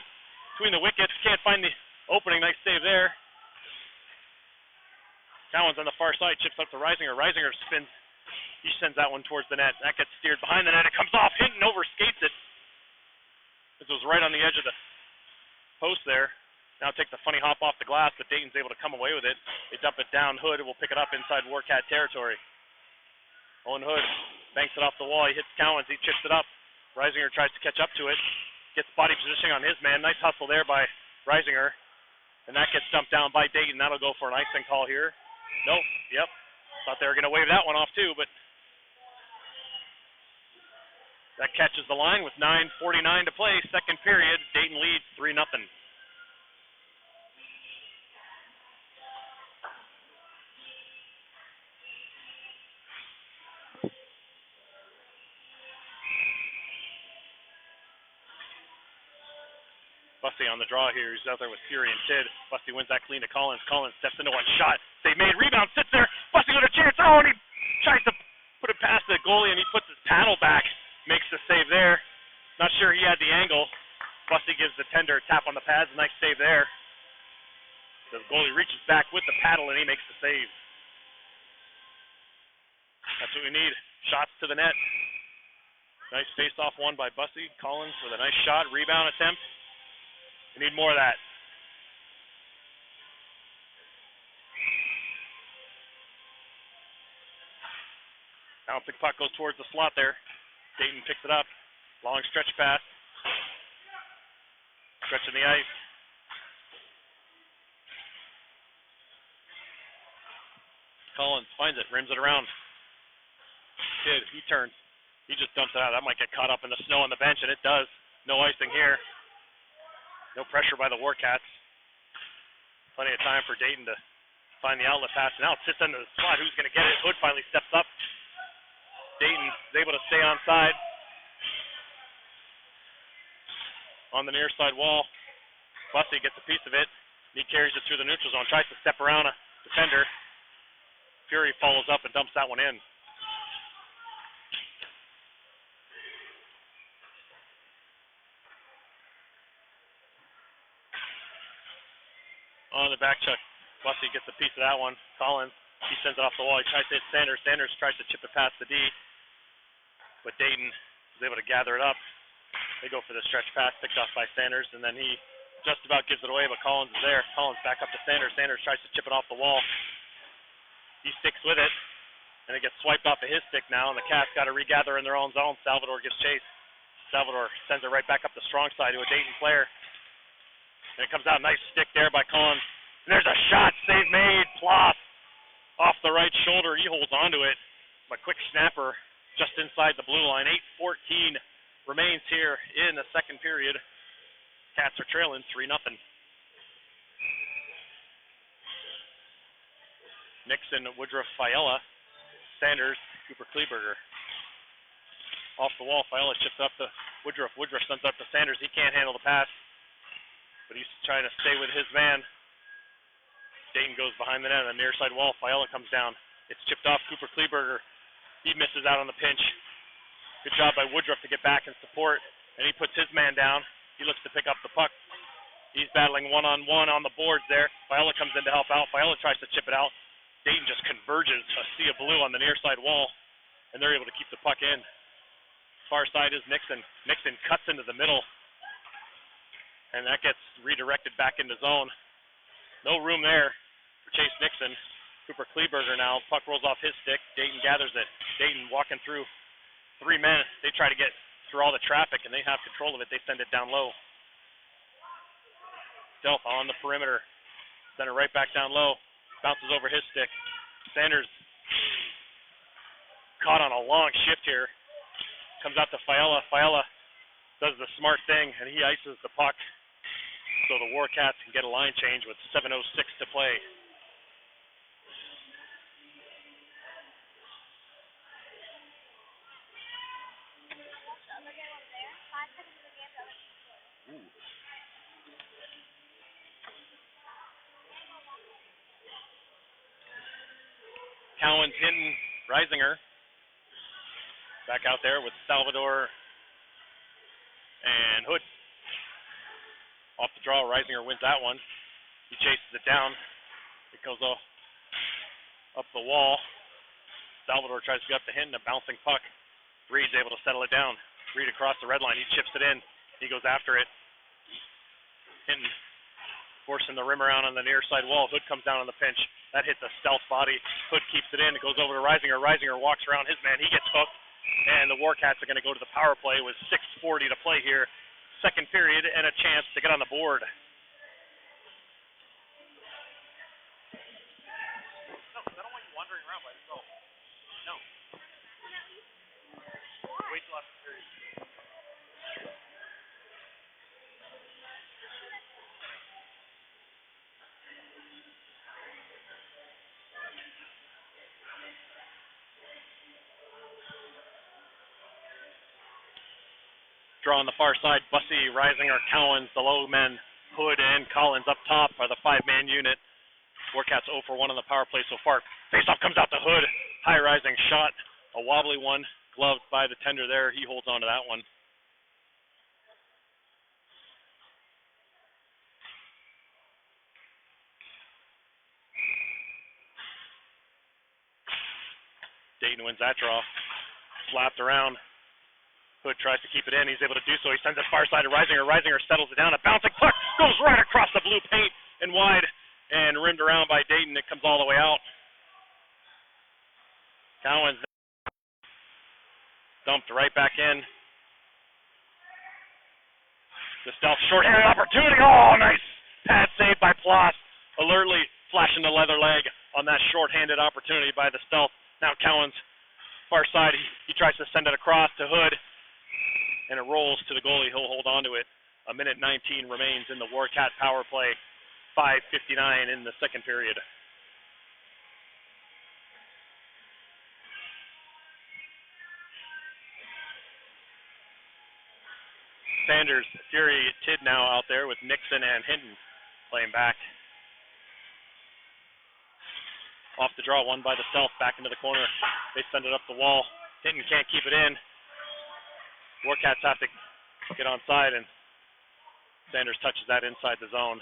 between the wickets. Can't find the opening. Nice save there. Cowens on the far side. Chips up to Reisinger. Reisinger spins. He sends that one towards the net. That gets steered behind the net. It comes off. Hinton overskates it. This was right on the edge of the post there. Now takes a funny hop off the glass, but Dayton's able to come away with it. They dump it down. Hood will pick it up inside Warcat territory. Owen Hood banks it off the wall. He hits Cowens. He chips it up. Reisinger tries to catch up to it. Gets body positioning on his man. Nice hustle there by Reisinger. And that gets dumped down by Dayton. That'll go for an icing call here. Nope. Yep. Thought they were going to wave that one off too, but that catches the line with 9:49 to play. Second period. Dayton leads 3-0. Bussy on the draw here. He's out there with Fury and Tid. Bussy wins that clean to Collins. Collins steps into one shot. Save made. Rebound. Sits there. Bussy with a chance. Oh, and he tries to put it past the goalie, and he puts his paddle back. Makes the save there. Not sure he had the angle. Bussy gives the tender a tap on the pads. Nice save there. The goalie reaches back with the paddle, and he makes the save. That's what we need. Shots to the net. Nice face-off one by Bussy. Collins with a nice shot. Rebound attempt. We need more of that. Bouncing puck goes towards the slot there. Dayton picks it up. Long stretch pass. Stretching the ice. Collins finds it, rims it around. Kid, he turns. He just dumps it out. That might get caught up in the snow on the bench, and it does. No icing here. No pressure by the Warcats. Plenty of time for Dayton to find the outlet pass. Now it sits into the slot. Who's going to get it? Hood finally steps up. Dayton is able to stay on side. On the near side wall. Bussy gets a piece of it. He carries it through the neutral zone. Tries to step around a defender. Fury follows up and dumps that one in. On the back check, Bussy gets a piece of that one. Collins He sends it off the wall. He tries to hit Sanders. Sanders tries to chip it past the D, but Dayton is able to gather it up. They go for the stretch pass, picked off by Sanders, and then he just about gives it away, but Collins is there. Collins back up to Sanders. Sanders tries to chip it off the wall. He sticks with it, and it gets swiped off of his stick now, and the Cats got to regather in their own zone. Salvador gives chase. Salvador sends it right back up the strong side to a Dayton player. And it comes out, nice stick there by Collins. And there's a shot, save made, Ploss off the right shoulder. He holds onto it. A quick snapper just inside the blue line. 8:14 remains here in the second period. Cats are trailing 3-0. Nixon, Woodruff, Fiala, Sanders, Cooper Kleberger. Off the wall, Fiala chips up to Woodruff. Woodruff sends up to Sanders. He can't handle the pass, but he's trying to stay with his man. Dayton goes behind the net on the near side wall. Fiala comes down. It's chipped off Cooper Kleberger. He misses out on the pinch. Good job by Woodruff to get back and support, and he puts his man down. He looks to pick up the puck. He's battling one-on-one on the boards there. Fiala comes in to help out. Fiala tries to chip it out. Dayton just converges a sea of blue on the near side wall, and they're able to keep the puck in. Far side is Nixon. Nixon cuts into the middle, and that gets redirected back into zone. No room there for Chase Nixon. Cooper Kleberger now. Puck rolls off his stick. Dayton gathers it. Dayton walking through 3 men. They try to get through all the traffic, and they have control of it. They send it down low. Delph on the perimeter. Send it right back down low. Bounces over his stick. Sanders caught on a long shift here. Comes out to Fiala. Fiala does the smart thing, and he ices the puck so the Warcats can get a line change with 7:06 to play. Cowan's hitting Reisinger. Back out there with Salvador and Hood. Off the draw, Reisinger wins that one. He chases it down. It goes up the wall. Salvador tries to get up to Hinton, a bouncing puck. Reed's able to settle it down. Reed across the red line. He chips it in. He goes after it. Hinton forcing the rim around on the near side wall. Hood comes down on the pinch. That hits a stealth body. Hood keeps it in. It goes over to Reisinger. Reisinger walks around his man. He gets hooked. And the Warcats are going to go to the power play with 6:40 to play here. Second period and a chance to get on the board. No, I don't want you wandering around by yourself. No. Wait till after the period. Draw on the far side, Bussey, Reisinger, Cowens, the low men, Hood and Collins up top are the 5-man unit. Warcats 0 for 1 on the power play so far. Faceoff comes out to Hood. High rising shot, a wobbly one, gloved by the tender there. He holds on to that one. Dayton wins that draw. Slapped around. Hood tries to keep it in. He's able to do so. He sends it far side to Reisinger. Reisinger settles it down. A bouncing puck goes right across the blue paint and wide and rimmed around by Dayton. It comes all the way out. Cowens dumped right back in. The stealth short-handed opportunity. Oh, nice pad save by Ploss. Alertly flashing the leather leg on that short-handed opportunity by the stealth. Now Cowens, far side. He tries to send it across to Hood. And it rolls to the goalie. He'll hold on to it. 1:19 remains in the Warcat power play. 5:59 in the second period. Sanders, Fury, Tid now out there with Nixon and Hinton playing back. Off the draw, one by the stealth, back into the corner. They send it up the wall. Hinton can't keep it in. Warcats have to get onside, and Sanders touches that inside the zone.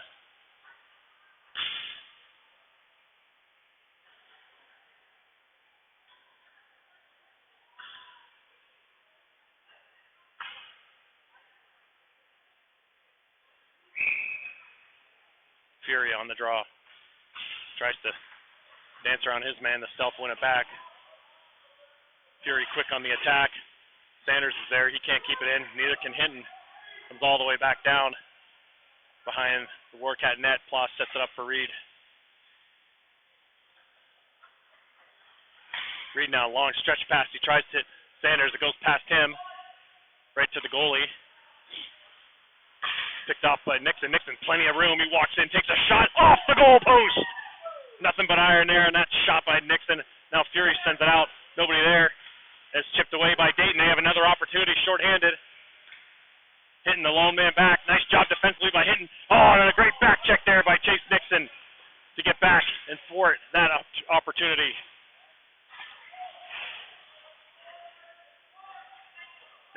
Fury on the draw. Tries to dance around his man. The stealth win it back. Fury quick on the attack. Sanders is there. He can't keep it in. Neither can Hinton. Comes all the way back down behind the Warcat net. Ploss sets it up for Reed. Reed now, long stretch pass. He tries to hit Sanders. It goes past him. Right to the goalie. Picked off by Nixon. Nixon, plenty of room. He walks in, takes a shot off the goal post. Nothing but iron there, and that shot by Nixon. Now Fury sends it out. Nobody there. It's chipped away by Dayton. They have another opportunity, shorthanded. Hitting the lone man back. Nice job defensively by Hinton. Oh, and a great back check there by Chase Nixon to get back and thwart that opportunity.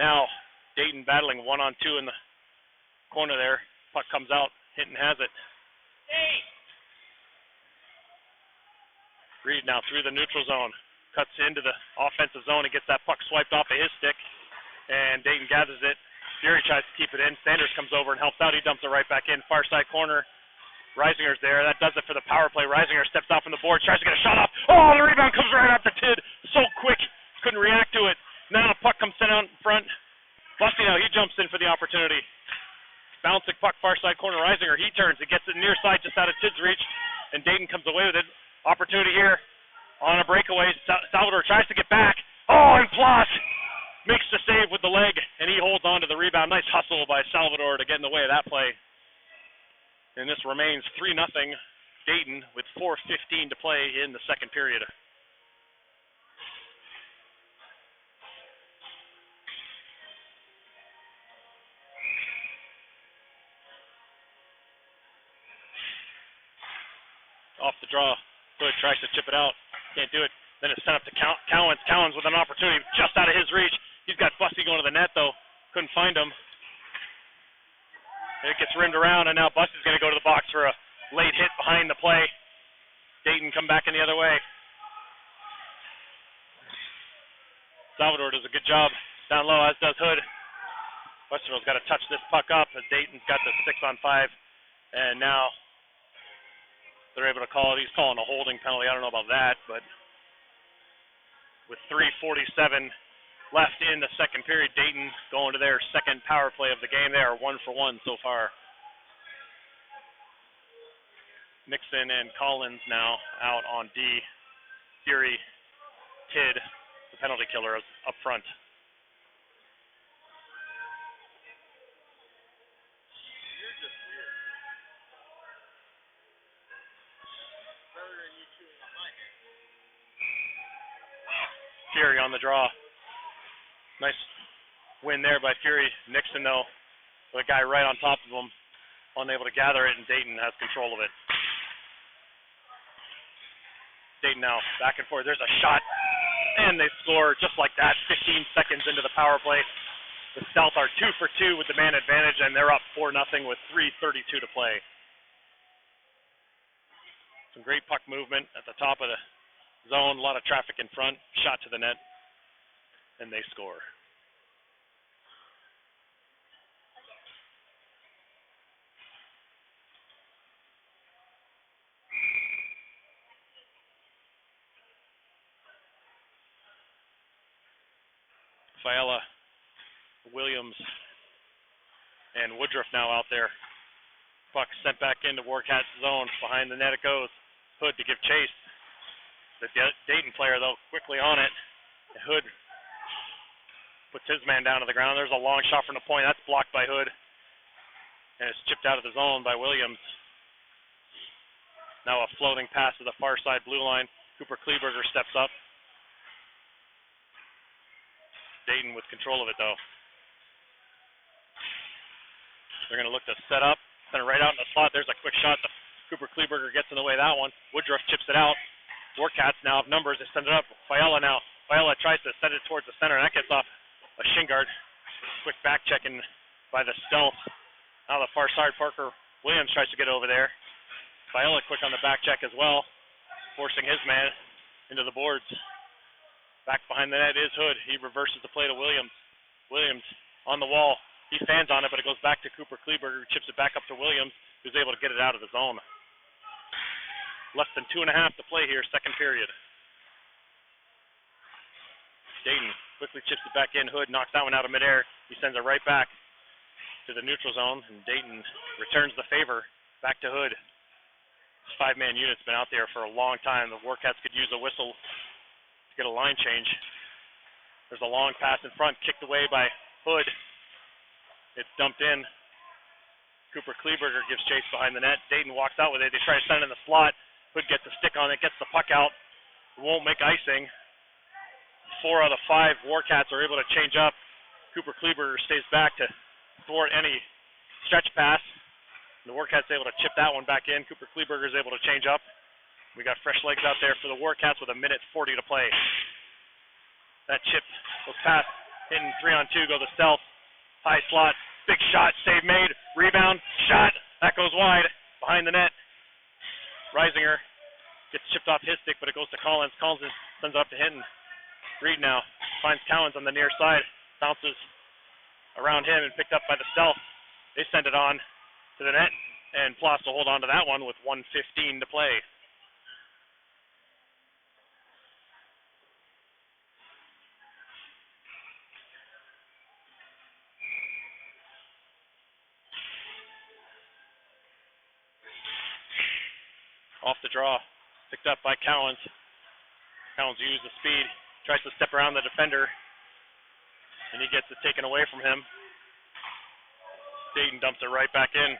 Now, Dayton battling 1-on-2 in the corner there. Puck comes out. Hinton has it. Hey! Reed now through the neutral zone. Cuts into the offensive zone and gets that puck swiped off of his stick. And Dayton gathers it. Fury tries to keep it in. Sanders comes over and helps out. He dumps it right back in. Far side corner. Reisinger's there. That does it for the power play. Reisinger steps off on the board. Tries to get a shot off. Oh, the rebound comes right off the Tid. So quick. Couldn't react to it. Now the puck comes sent out in front. Busty now, he jumps in for the opportunity. Bouncing puck, far side corner, Reisinger, he turns. He gets it near side, just out of Tid's reach. And Dayton comes away with it. Opportunity here on a breakaway. Salvador tries to get back. Oh, and Ploss makes the save with the leg, and he holds on to the rebound. Nice hustle by Salvador to get in the way of that play. And this remains 3-0 Dayton with 4:15 to play in the second period. Off the draw. Hood tries to chip it out. Can't do it. Then it's sent up to Cowens. Cowens with an opportunity just out of his reach. He's got Busty going to the net, though. Couldn't find him. And it gets rimmed around, and now Busty's going to go to the box for a late hit behind the play. Dayton come back in the other way. Salvador does a good job down low, as does Hood. Westerville's got to touch this puck up, as Dayton's got the 6-on-5. And now they're able to call it. He's calling a holding penalty. I don't know about that, but with 3:47 left in the second period, Dayton going to their second power play of the game. They are 1-for-1 so far. Nixon and Collins now out on D. Fury, Tid, the penalty killer, is up front. Fury on the draw. Nice win there by Fury. Nixon, though, with a guy right on top of him, unable to gather it, and Dayton has control of it. Dayton now back and forth. There's a shot, and they score just like that. 15 seconds into the power play. The Stealth are 2 for 2 with the man advantage, and they're up 4-0 with 3:32 to play. Some great puck movement at the top of the zone, a lot of traffic in front, shot to the net, and they score. Fiala, Williams, and Woodruff now out there. Puck sent back into Warcats zone. Behind the net it goes. Hood to give chase. The Dayton player, though, quickly on it. Hood puts his man down to the ground. There's a long shot from the point. That's blocked by Hood. And it's chipped out of the zone by Williams. Now a floating pass to the far side blue line. Cooper Kleberger steps up. Dayton with control of it, though. They're going to look to set up. Send it right out in the slot. There's a quick shot. Cooper Kleberger gets in the way of that one. Woodruff chips it out. Warcats now have numbers. They send it up. Fiala now. Fiala tries to send it towards the center. That gets off a shin guard. Quick back checking by the Stealth. Now the far side, Parker Williams tries to get over there. Fiala quick on the back check as well, forcing his man into the boards. Back behind the net is Hood. He reverses the play to Williams. Williams on the wall. He stands on it, but it goes back to Cooper Kleberger, who chips it back up to Williams, who's able to get it out of the zone. Less than 2.5 to play here, second period. Dayton quickly chips it back in. Hood knocks that one out of midair. He sends it right back to the neutral zone, and Dayton returns the favor back to Hood. This 5-man unit's been out there for a long time. The Warcats could use a whistle to get a line change. There's a long pass in front, kicked away by Hood. It's dumped in. Cooper Kleberger gives chase behind the net. Dayton walks out with it. They try to send it in the slot. Hood gets a stick on it, gets the puck out. It won't make icing. 4 out of 5 Warcats are able to change up. Cooper Kleberger stays back to thwart any stretch pass. The Warcats able to chip that one back in. Cooper Kleberger is able to change up. We got fresh legs out there for the Warcats with 1:40 to play. That chip was passed, hitting 3-on-2, go to Stealth. High slot, big shot, save made, rebound, shot. That goes wide, behind the net. Reisinger gets chipped off his stick, but it goes to Collins. Collins sends it up to Hinton. Reed now finds Cowens on the near side, bounces around him and picked up by the Stealth. They send it on to the net, and Ploss will hold on to that one with 1:15 to play. Off the draw, picked up by Cowens. Cowens uses the speed, tries to step around the defender, and he gets it taken away from him. Dayton dumps it right back in.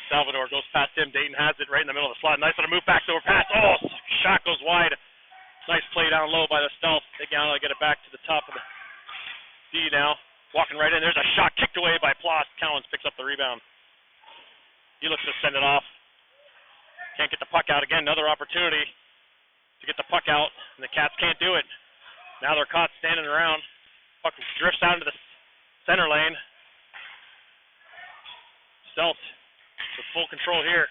Salvador goes past him. Dayton has it right in the middle of the slot. Nice little move, backdoor pass. Oh, shot goes wide. Nice play down low by the Stealth. They gotta get it back to the top of the D now. Walking right in. There's a shot kicked away by Ploss. Cowens picks up the rebound. He looks to send it off. Can't get the puck out. Again, another opportunity to get the puck out, and the Cats can't do it. Now they're caught standing around. Puck drifts out into the center lane. Stealth with full control here.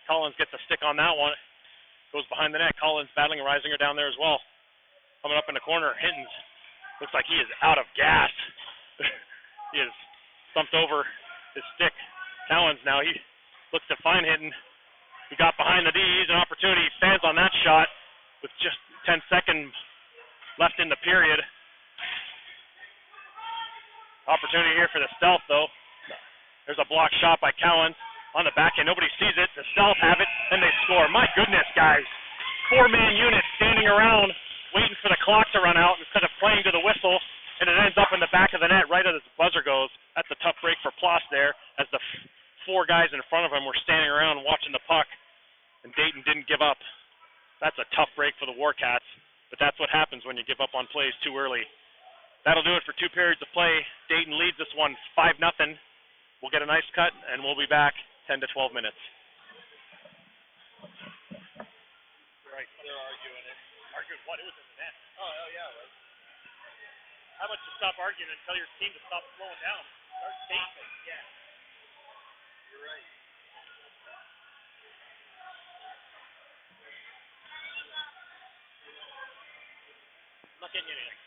Collins gets a stick on that one. Goes behind the net. Collins battling Reisinger down there as well. Coming up in the corner. Hinton's looks like he is out of gas. He is thumped over his stick. Cowens now, he looks to find Hinton. He got behind the D. He's an opportunity. He stands on that shot with just 10 seconds left in the period. Opportunity here for the Stealth, though. There's a block shot by Cowens on the backhand. Nobody sees it. The Stealth have it, and they score. My goodness, guys. 4-man unit standing around waiting for the clock to run out instead of playing to the whistle, and it ends up in the back of the net right as the buzzer goes. That's a tough break for Ploss there, as the 4 guys in front of him were standing around watching the puck, and Dayton didn't give up. That's a tough break for the Warcats, but that's what happens when you give up on plays too early. That'll do it for 2 periods of play. Dayton leads this one 5-0. We'll get a nice cut, and we'll be back 10 to 12 minutes. Right, they're arguing it. Arguing what? It was in the net. Oh yeah, right. How about you stop arguing and tell your team to stop slowing down? Start taking it. Yeah. You're right. I'm not getting you anything.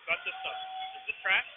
Got this stuff. Is this trash?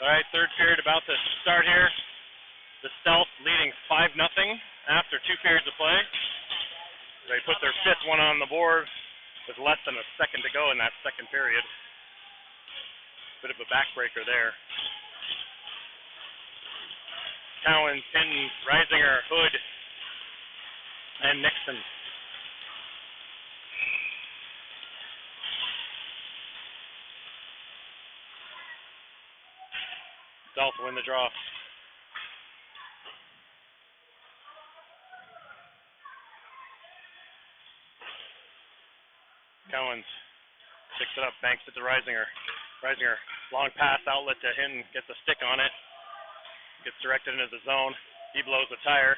All right, third period about to start here. The Stealth leading 5-0 after 2 periods of play. They put their 5th one on the board with less than a second to go in that second period. Bit of a backbreaker there. Cowan, Hinton, Reisinger, Hood, and Nixon. Stealth win the draw. Cowens picks it up, banks it to Reisinger. Reisinger, long pass outlet to Hinton, gets a stick on it. Gets directed into the zone. He blows the tire.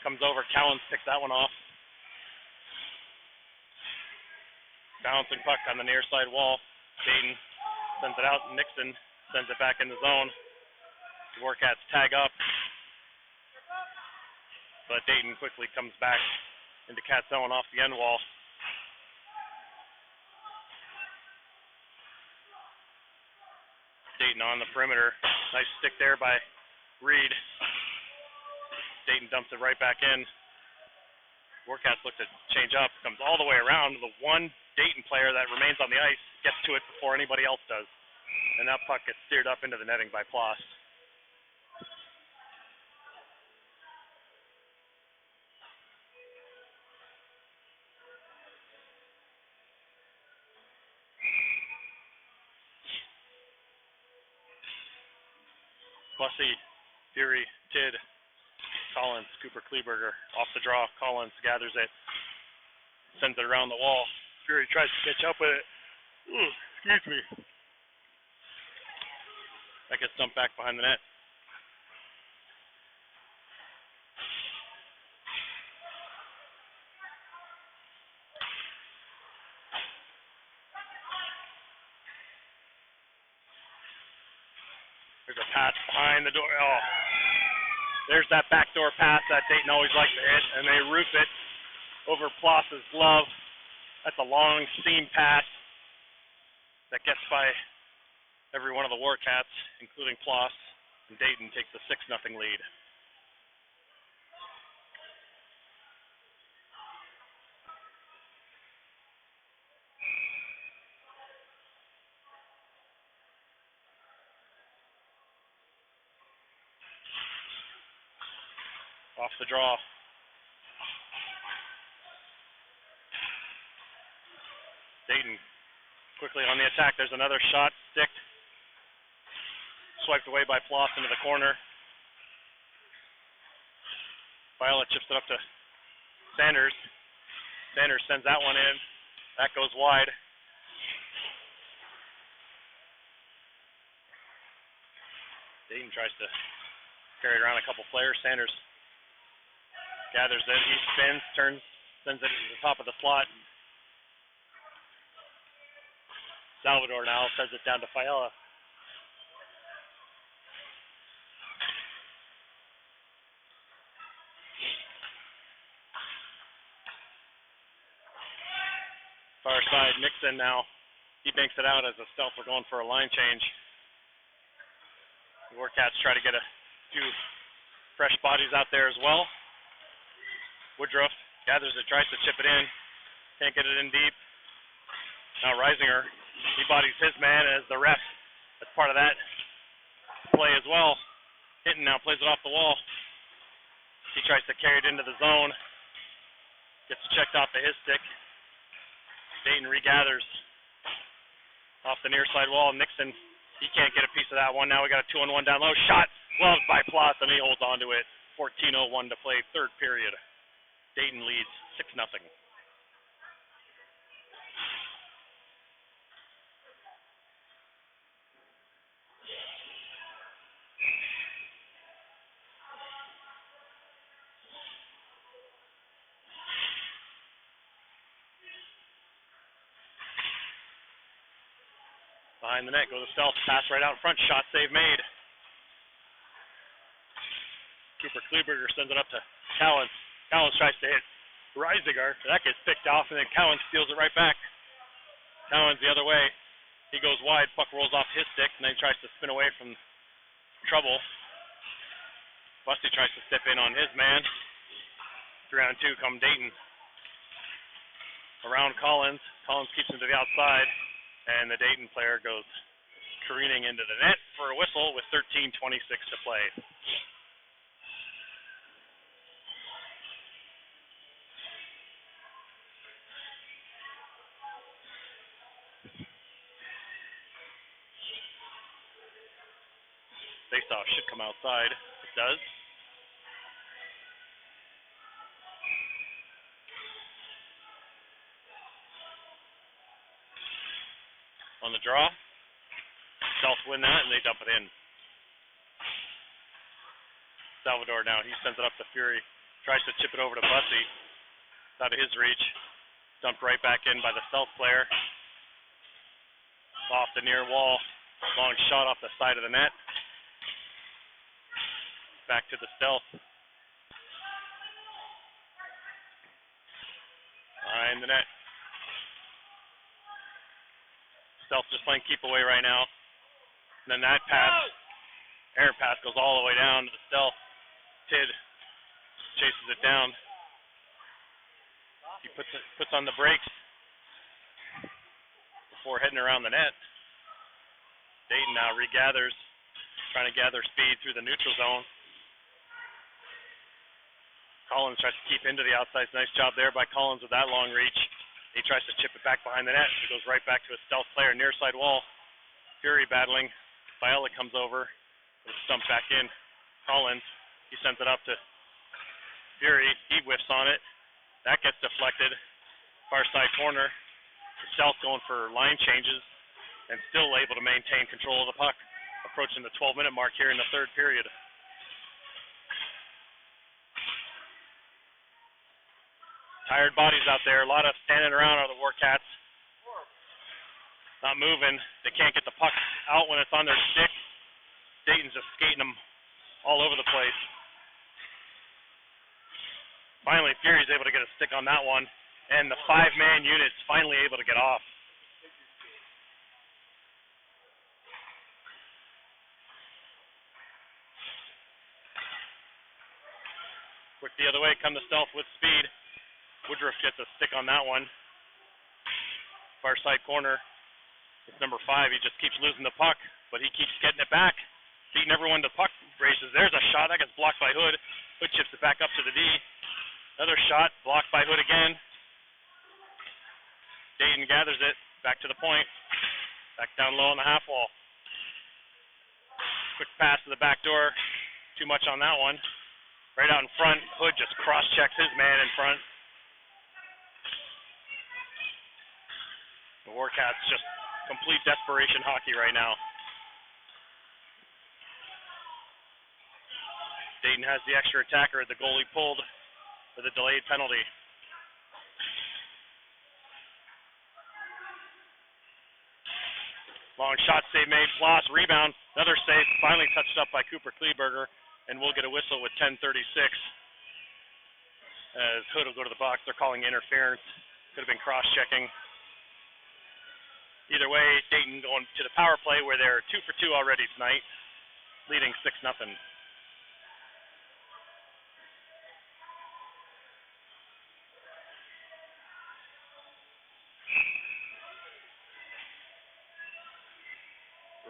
Comes over, Cowens picks that one off. Bouncing puck on the near side wall. Dayton sends it out. Nixon sends it back in the zone. The Warcats tag up. But Dayton quickly comes back into Cat zone off the end wall. Dayton on the perimeter. Nice stick there by Reed. Dayton dumps it right back in. Warcats look to change up. Comes all the way around. The one Dayton player that remains on the ice gets to it before anybody else does. And that puck gets steered up into the netting by Ploss. Bussey, Fury, Tidd, Collins, Cooper Kleberger off the draw. Collins gathers it, sends it around the wall. Fury tries to catch up with it. Ooh, excuse me. That gets dumped back behind the net. There's a pass behind the door. Oh, there's that backdoor pass that Dayton always likes to hit, and they roof it over Ploss's glove. That's a long seam pass that gets by every one of the Warcats, including Ploss, and Dayton takes a 6-0 lead. Off the draw. Dayton quickly on the attack. There's another shot, sticked. Swiped away by Ploss into the corner. Violet chips it up to Sanders. Sanders sends that one in. That goes wide. Dayton tries to carry it around a couple players. Sanders gathers it. He spins, turns, sends it to the top of the slot. Salvador now sends it down to Fiala. Far side, Nixon now. He banks it out as the Stealth are going for a line change. The Warcats try to get a few fresh bodies out there as well. Woodruff gathers it, tries to chip it in. Can't get it in deep. Now Reisinger, he bodies his man as the ref. That's part of that play as well. Hinton now plays it off the wall. He tries to carry it into the zone. Gets checked off to his stick. Dayton regathers off the near side wall. Nixon, he can't get a piece of that one. Now we got a 2-on-1 down low. Shot gloved by Ploss, and he holds on to it. 14:01 to play, third period. Dayton leads 6-0. Behind the net goes the Stealth. Pass right out in front. Shot save made. Cooper Kleberger sends it up to Cowens. Cowens tries to hit Reisinger. That gets picked off, and then Cowens steals it right back. Cowens the other way. He goes wide. Puck rolls off his stick, and then he tries to spin away from trouble. Busty tries to step in on his man. 3-on-2 come Dayton. Around Collins. Collins keeps him to the outside, and the Dayton player goes careening into the net for a whistle with 13:26 to play. Faceoff should come outside. It does. On the draw. Self win that, and they dump it in. Salvador now, he sends it up to Fury. Tries to chip it over to Bussy. It's out of his reach. Dumped right back in by the Stealth player. Off the near wall. Long shot off the side of the net. Back to the Stealth. Behind the net. Stealth just playing keep away right now. And then that pass, errant pass, goes all the way down to the Stealth. Tid chases it down. He puts on the brakes before heading around the net. Dayton now regathers, trying to gather speed through the neutral zone. Collins tries to keep into the outside. Nice job there by Collins with that long reach. He tries to chip it back behind the net. It goes right back to a Stealth player near side wall. Fury battling. Viola comes over. It's stumped back in. Collins, he sends it up to Fury. He whiffs on it. That gets deflected. Far side corner. The Stealth going for line changes and still able to maintain control of the puck. Approaching the 12-minute mark here in the third period. Tired bodies out there. A lot of standing around are the Warcats. Not moving. They can't get the puck out when it's on their stick. Dayton's just skating them all over the place. Finally, Fury's able to get a stick on that one. And the 5-man unit's finally able to get off. Quick the other way, come to Stealth with speed. Woodruff gets a stick on that one. Far side corner. It's number 5. He just keeps losing the puck, but he keeps getting it back. Beating everyone to puck races. There's a shot that gets blocked by Hood. Hood chips it back up to the D. Another shot blocked by Hood again. Dayton gathers it back to the point. Back down low on the half wall. Quick pass to the back door. Too much on that one. Right out in front. Hood just cross-checks his man in front. The Warcats just complete desperation hockey right now. Dayton has the extra attacker. The goalie pulled for the delayed penalty. Long shot save made. Floss rebound. Another save. Finally touched up by Cooper Kleberger, and we'll get a whistle with 10:36. As Hood will go to the box. They're calling interference. Could have been cross-checking. Either way, Dayton going to the power play where they're 2 for 2 already tonight, leading 6-0.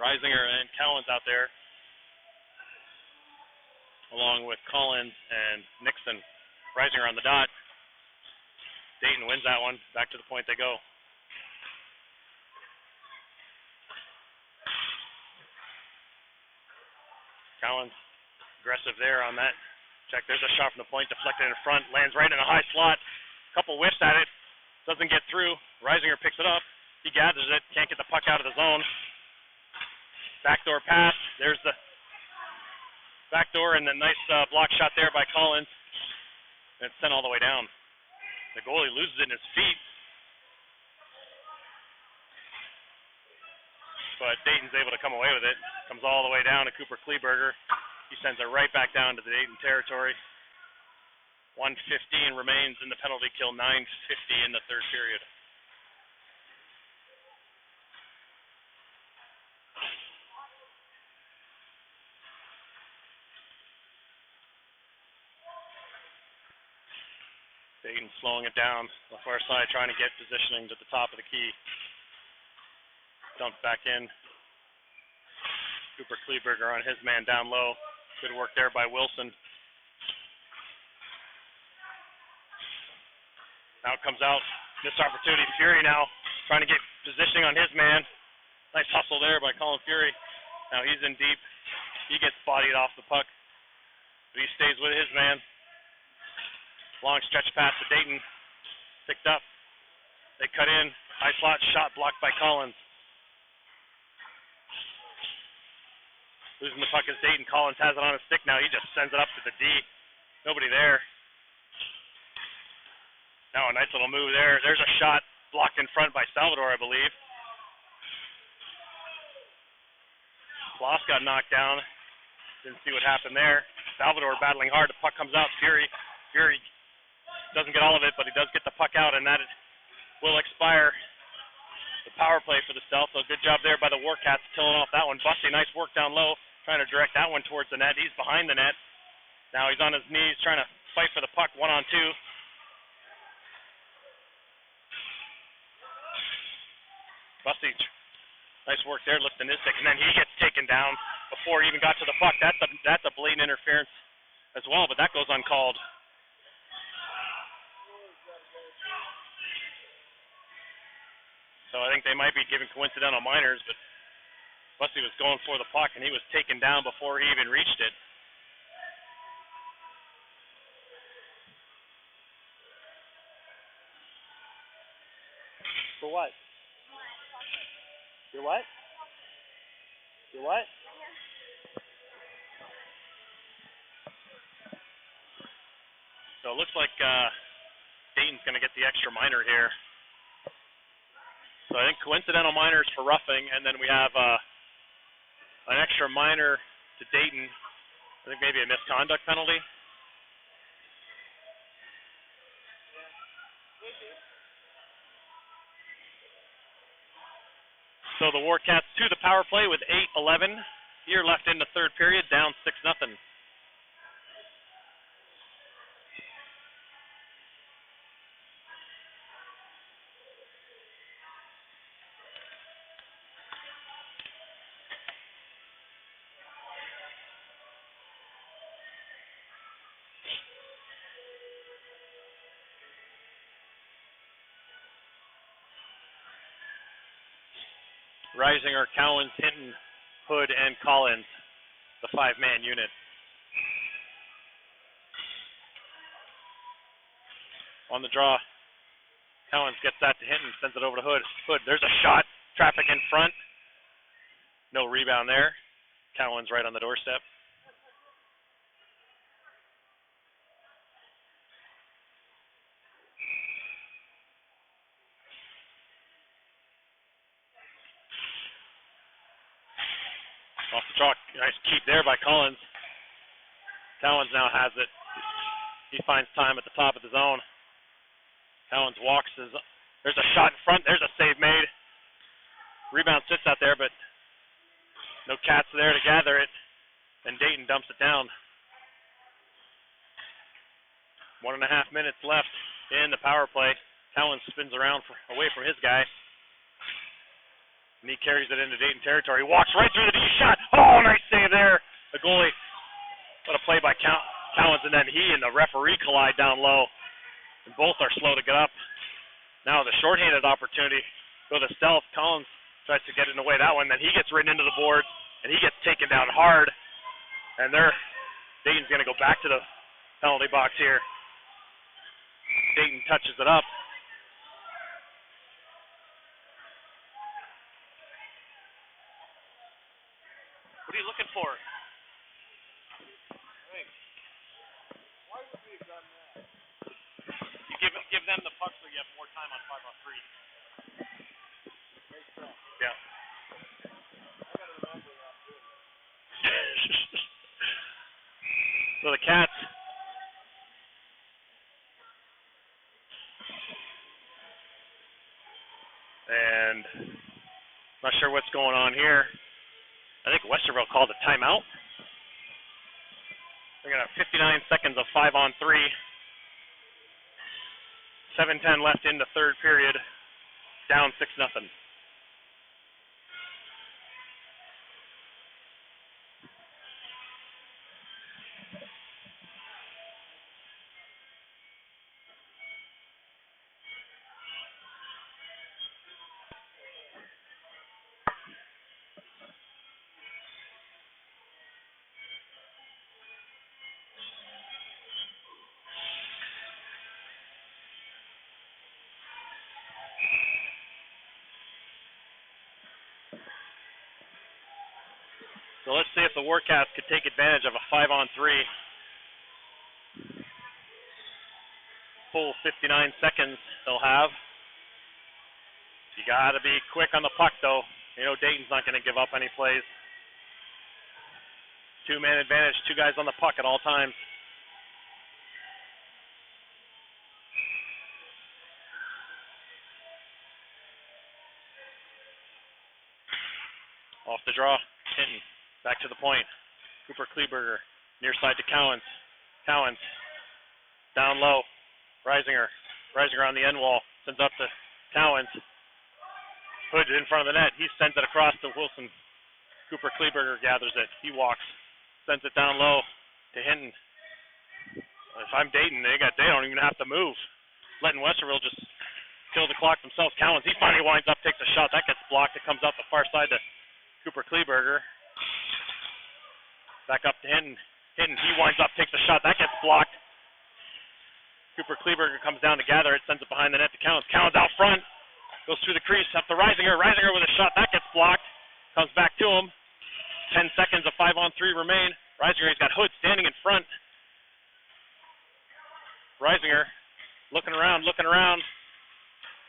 Reisinger and Callens out there, along with Collins and Nixon. Reisinger on the dot. Dayton wins that one. Back to the point they go. Collins aggressive there on that check. There's a shot from the point, deflected in front, lands right in a high slot. Couple whiffs at it, doesn't get through. Reisinger picks it up. He gathers it, can't get the puck out of the zone. Backdoor pass. There's the backdoor and the nice block shot there by Collins. And it's sent all the way down. The goalie loses it in his feet. But Dayton's able to come away with it. Comes all the way down to Cooper Kleberger. He sends it right back down to the Dayton territory. 1:15 remains in the penalty kill. 9:50 in the third period. Dayton slowing it down the far side, trying to get positioning to the top of the key. Dumped back in. Cooper Kleberger on his man down low. Good work there by Wilson. Now it comes out. Missed opportunity. Fury now trying to get positioning on his man. Nice hustle there by Colin Fury. Now he's in deep. He gets bodied off the puck. But he stays with his man. Long stretch pass to Dayton. Picked up. They cut in. High slot shot blocked by Collins. Losing the puck is Dayton. Collins has it on his stick now. He just sends it up to the D. Nobody there. Now a nice little move there. There's a shot blocked in front by Salvador, I believe. Kloss got knocked down. Didn't see what happened there. Salvador battling hard. The puck comes out. Fury doesn't get all of it, but he does get the puck out, and that will expire the power play for the Stealth. So good job there by the Warcats killing off that one. Busty, nice work down low, trying to direct that one towards the net. He's behind the net. Now he's on his knees trying to fight for the puck 1-on-2. Busty, nice work there, lifting his stick, and then he gets taken down before he even got to the puck. That's a blatant interference as well, but that goes uncalled. So I think they might be giving coincidental minors, but Busty was going for the puck, and he was taken down before he even reached it. For what? Your what? Your what? So it looks like Dayton's going to get the extra minor here. So I think coincidental minors for roughing, and then we have an extra minor to Dayton. I think maybe a misconduct penalty. So the Warcats to the power play with 8:11 here left in the third period, down 6-0. Reisinger, Cowens, Hinton, Hood, and Collins, the five-man unit. On the draw, Cowens gets that to Hinton, sends it over to Hood. Hood, there's a shot, traffic in front. No rebound there. Cowens right on the doorstep. Off the draw, nice keep there by Collins. Cowens now has it. He finds time at the top of the zone. Cowens walks. There's a shot in front. There's a save made. Rebound sits out there, but no Cats there to gather it. And Dayton dumps it down. 1.5 minutes left in the power play. Cowens spins around away from his guy. And he carries it into Dayton territory. Walks right through the D shot. Oh, nice save there. The goalie. What a play by Cowens. And then he and the referee collide down low. And both are slow to get up. Now the shorthanded opportunity. Go to Stealth. Collins tries to get in the way of that one. Then he gets ridden into the boards. And he gets taken down hard. And Dayton's going to go back to the penalty box here. Dayton touches it up. What are you looking for? Hey, why would we have done that? You give them the puck so you have more time on 5-on-3. Makes sense. Yeah. I gotta remember that I'm doing this. So the Cats and not sure what's going on here. I think Westerville called a timeout. We're going to have 59 seconds of 5-on-3. 7:10 left in the third period. Down 6-0. So let's see if the Warcats could take advantage of a 5-on-3. Full 59 seconds they'll have. You got to be quick on the puck, though. You know Dayton's not going to give up any plays. Two-man advantage, two guys on the puck at all times. Off the draw, Hinton. Back to the point. Cooper Kleberger, near side to Cowens. Cowens, down low. Reisinger. Reisinger on the end wall. Sends up to Cowens. Hood in front of the net. He sends it across to Wilson. Cooper Kleberger gathers it. He walks. Sends it down low to Hinton. If I'm Dayton, they don't even have to move. Letting Westerville just kill the clock themselves. Cowens, he finally winds up, takes a shot. That gets blocked. It comes out the far side to Cooper Kleberger. Back up to Hinton. Hinton, he winds up, takes a shot. That gets blocked. Cooper Kleberger comes down to gather it, sends it behind the net to Cowens. Cowens out front, goes through the crease, up to Reisinger. Reisinger with a shot. That gets blocked. Comes back to him. 10 seconds of 5-on-3 remain. Reisinger, he's got Hood standing in front. Reisinger looking around.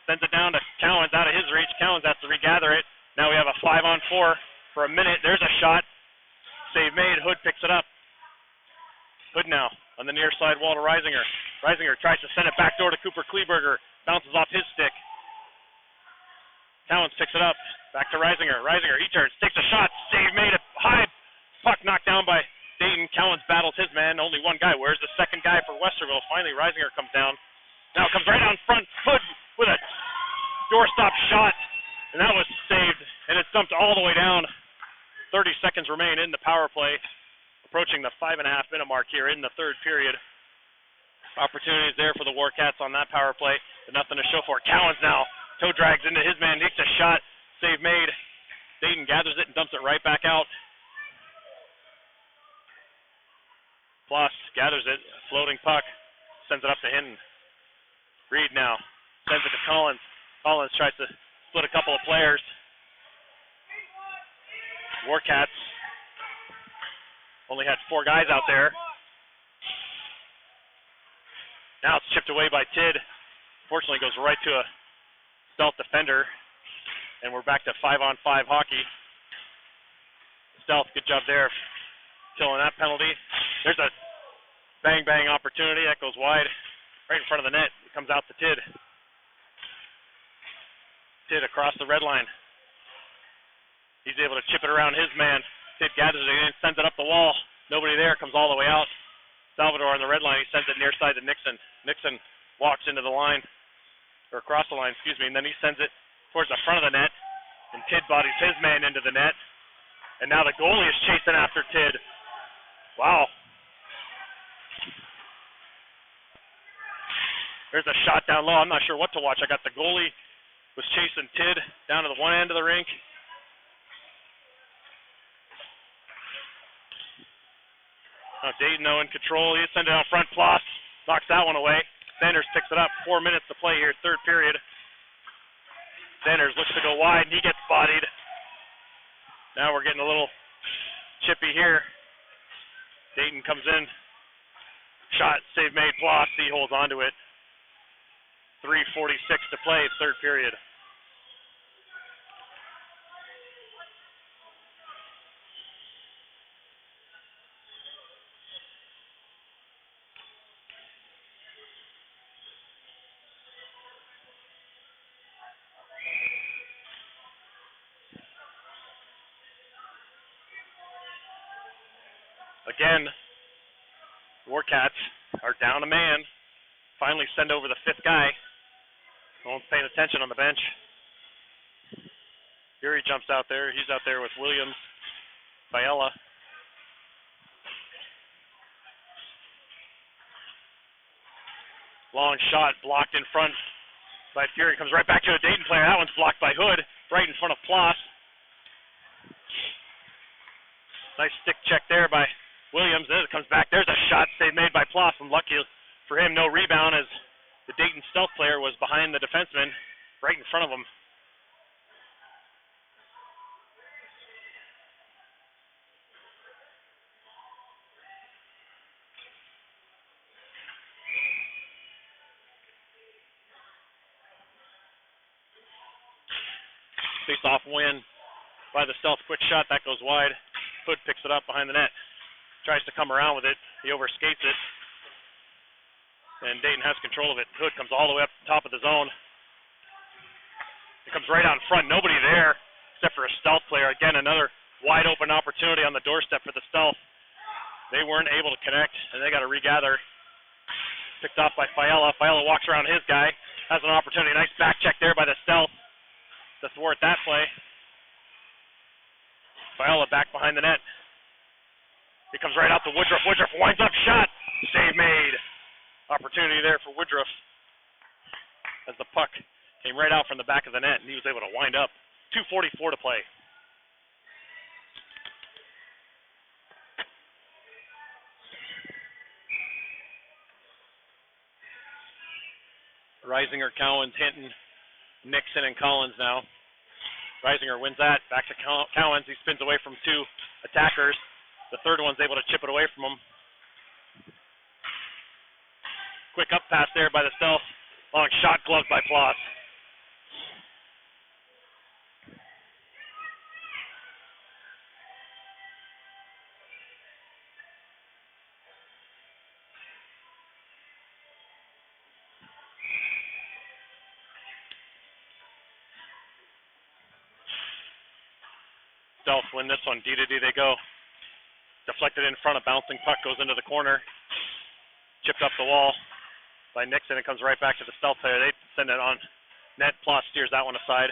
Sends it down to Cowens out of his reach. Cowens has to regather it. Now we have a 5-on-4 for a minute. There's a shot. Save made. Hood picks it up. Hood now on the near side wall to Reisinger. Reisinger tries to send it back door to Cooper Kleberger. Bounces off his stick. Cowens picks it up. Back to Reisinger. Reisinger, he turns, takes a shot. Save made. A high puck knocked down by Dayton. Cowens battles his man. Only one guy. Where's the second guy for Westerville? Finally, Reisinger comes down. Now comes right down front. Hood with a doorstop shot. And that was saved. And it's dumped all the way down. 30 seconds remain in the power play. Approaching the 5.5-minute mark here in the third period. Opportunities there for the Warcats on that power play, but nothing to show for it. Cowens now. Toe drags into his man. Takes a shot. Save made. Dayton gathers it and dumps it right back out. Plus gathers it. Floating puck. Sends it up to Hinton. Reed now. Sends it to Collins. Collins tries to split a couple of players. Warcats only had 4 guys out there. Now it's chipped away by Tidd. Fortunately, goes right to a stealth defender. And we're back to 5-on-5 hockey. Stealth, good job there. Killing that penalty. There's a bang-bang opportunity. That goes wide. Right in front of the net. It comes out to Tidd. Tidd across the red line. He's able to chip it around his man. Tidd gathers it in, sends it up the wall. Nobody there, comes all the way out. Salvador on the red line, he sends it near side to Nixon. Nixon walks into the line, or across the line, and then he sends it towards the front of the net, and Tidd bodies his man into the net. And now the goalie is chasing after Tidd. Wow. There's a shot down low. I'm not sure what to watch. I got the goalie was chasing Tidd down to the one end of the rink. Dayton, though, in control. He sends it out front. Ploss knocks that one away. Sanders picks it up. 4 minutes to play here, third period. Sanders looks to go wide, and he gets bodied. Now we're getting a little chippy here. Dayton comes in. Shot, save made. Ploss, he holds on to it. 3:46 to play, third period. Again, Warcats are down a man. Finally send over the 5th guy. No one's paying attention on the bench. Fury jumps out there. He's out there with Williams, Fiella. Long shot blocked in front by Fury. Comes right back to a Dayton player. That one's blocked by Hood, right in front of Ploss. Nice stick check there by Williams. Then it comes back. There's a shot save made by Ploss. And lucky for him, no rebound as the Dayton stealth player was behind the defenseman, right in front of him. Face-off win by the stealth. Quick shot. That goes wide. Hood picks it up behind the net. Tries to come around with it. He overskates it. And Dayton has control of it. Hood comes all the way up top of the zone. It comes right out in front. Nobody there except for a stealth player. Again, another wide open opportunity on the doorstep for the stealth. They weren't able to connect, and they got to regather. Picked off by Fiella. Fiella walks around his guy. Has an opportunity. Nice back check there by the stealth to thwart that play. Fiella back behind the net. It comes right out to Woodruff. Woodruff winds up shot. Save made. Opportunity there for Woodruff as the puck came right out from the back of the net, and he was able to wind up. 2:44 to play. Reisinger, Cowens, Hinton, Nixon, and Collins now. Reisinger wins that. Back to Cowens. He spins away from two attackers. The third one's able to chip it away from him. Quick up pass there by the stealth. Long shot gloved by Ploss. Stealth win this one. D to D they go. Deflected in front. A bouncing puck goes into the corner. Chipped up the wall by Nixon. It comes right back to the stealth player. They send it on net. Ploss steers that one aside.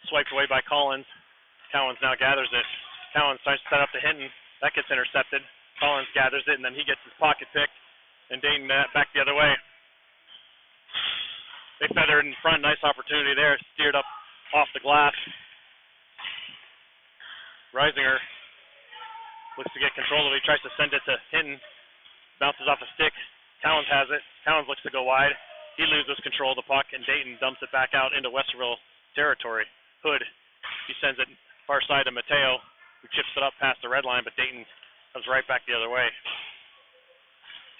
Swiped away by Collins. Cowens now gathers it. Cowens tries to set up to Hinton. That gets intercepted. Collins gathers it, and then he gets his pocket picked. And Dayton back the other way. They feathered in front. Nice opportunity there. Steered up off the glass. Reisinger looks to get control of it. He tries to send it to Hinton. Bounces off a stick. Cowens has it. Cowens looks to go wide. He loses control of the puck, and Dayton dumps it back out into Westerville territory. Hood, he sends it far side to Mateo, who chips it up past the red line, but Dayton comes right back the other way.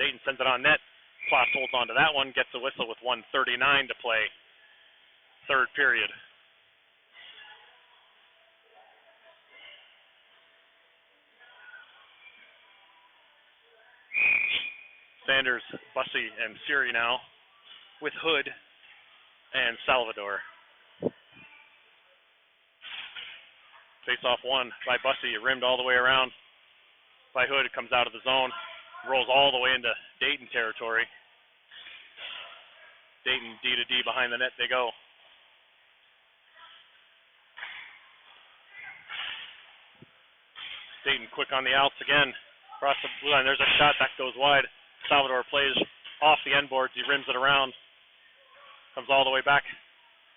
Dayton sends it on net. Ploss holds on to that one, gets a whistle with 1:39 to play. Third period. Sanders, Bussey, and Fury now with Hood and Salvador. Face-off won by Bussey, rimmed all the way around by Hood. It comes out of the zone, rolls all the way into Dayton territory. Dayton D to D behind the net they go. Dayton quick on the outs again. Across the blue line, there's a shot that goes wide. Salvador plays off the end boards. He rims it around. Comes all the way back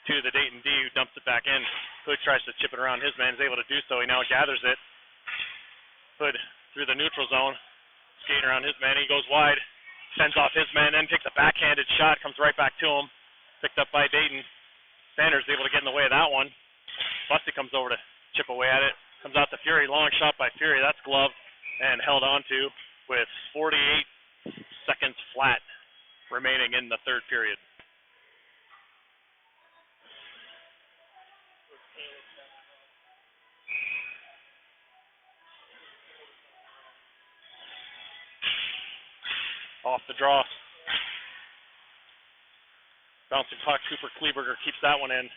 to the Dayton D, who dumps it back in. Hood tries to chip it around his man. Is able to do so. He now gathers it. Hood through the neutral zone. Skating around his man. He goes wide. Sends off his man. Then takes a backhanded shot. Comes right back to him. Picked up by Dayton. Sanders able to get in the way of that one. Bussey comes over to chip away at it. Comes out to Fury. Long shot by Fury. That's gloved and held onto with 48 seconds flat remaining in the third period. Off the draw. Bouncing puck. Cooper Kleberger keeps that one in.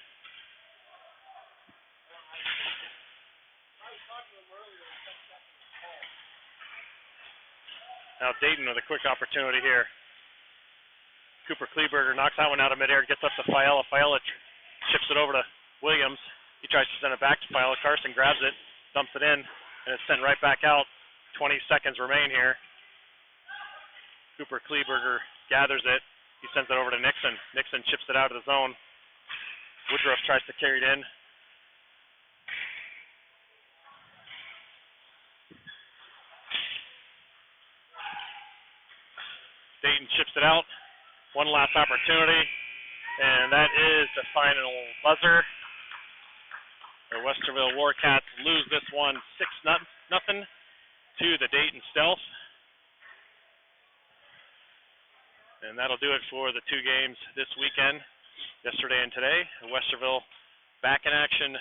Now Dayton with a quick opportunity here. Cooper Kleberger knocks that one out of midair, gets up to Fiala. Fiala chips it over to Williams. He tries to send it back to Fiala. Carson grabs it, dumps it in, and it's sent right back out. 20 seconds remain here. Cooper Kleberger gathers it. He sends it over to Nixon. Nixon chips it out of the zone. Woodruff tries to carry it in. Dayton chips it out. One last opportunity, and that is the final buzzer. The Westerville Warcats lose this one 6-0 to the Dayton Stealth. And that'll do it for the two games this weekend, yesterday and today. Westerville back in action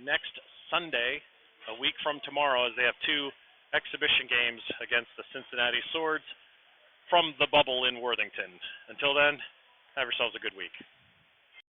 next Sunday, a week from tomorrow, as they have two exhibition games against the Cincinnati Swords from the bubble in Worthington. Until then, have yourselves a good week.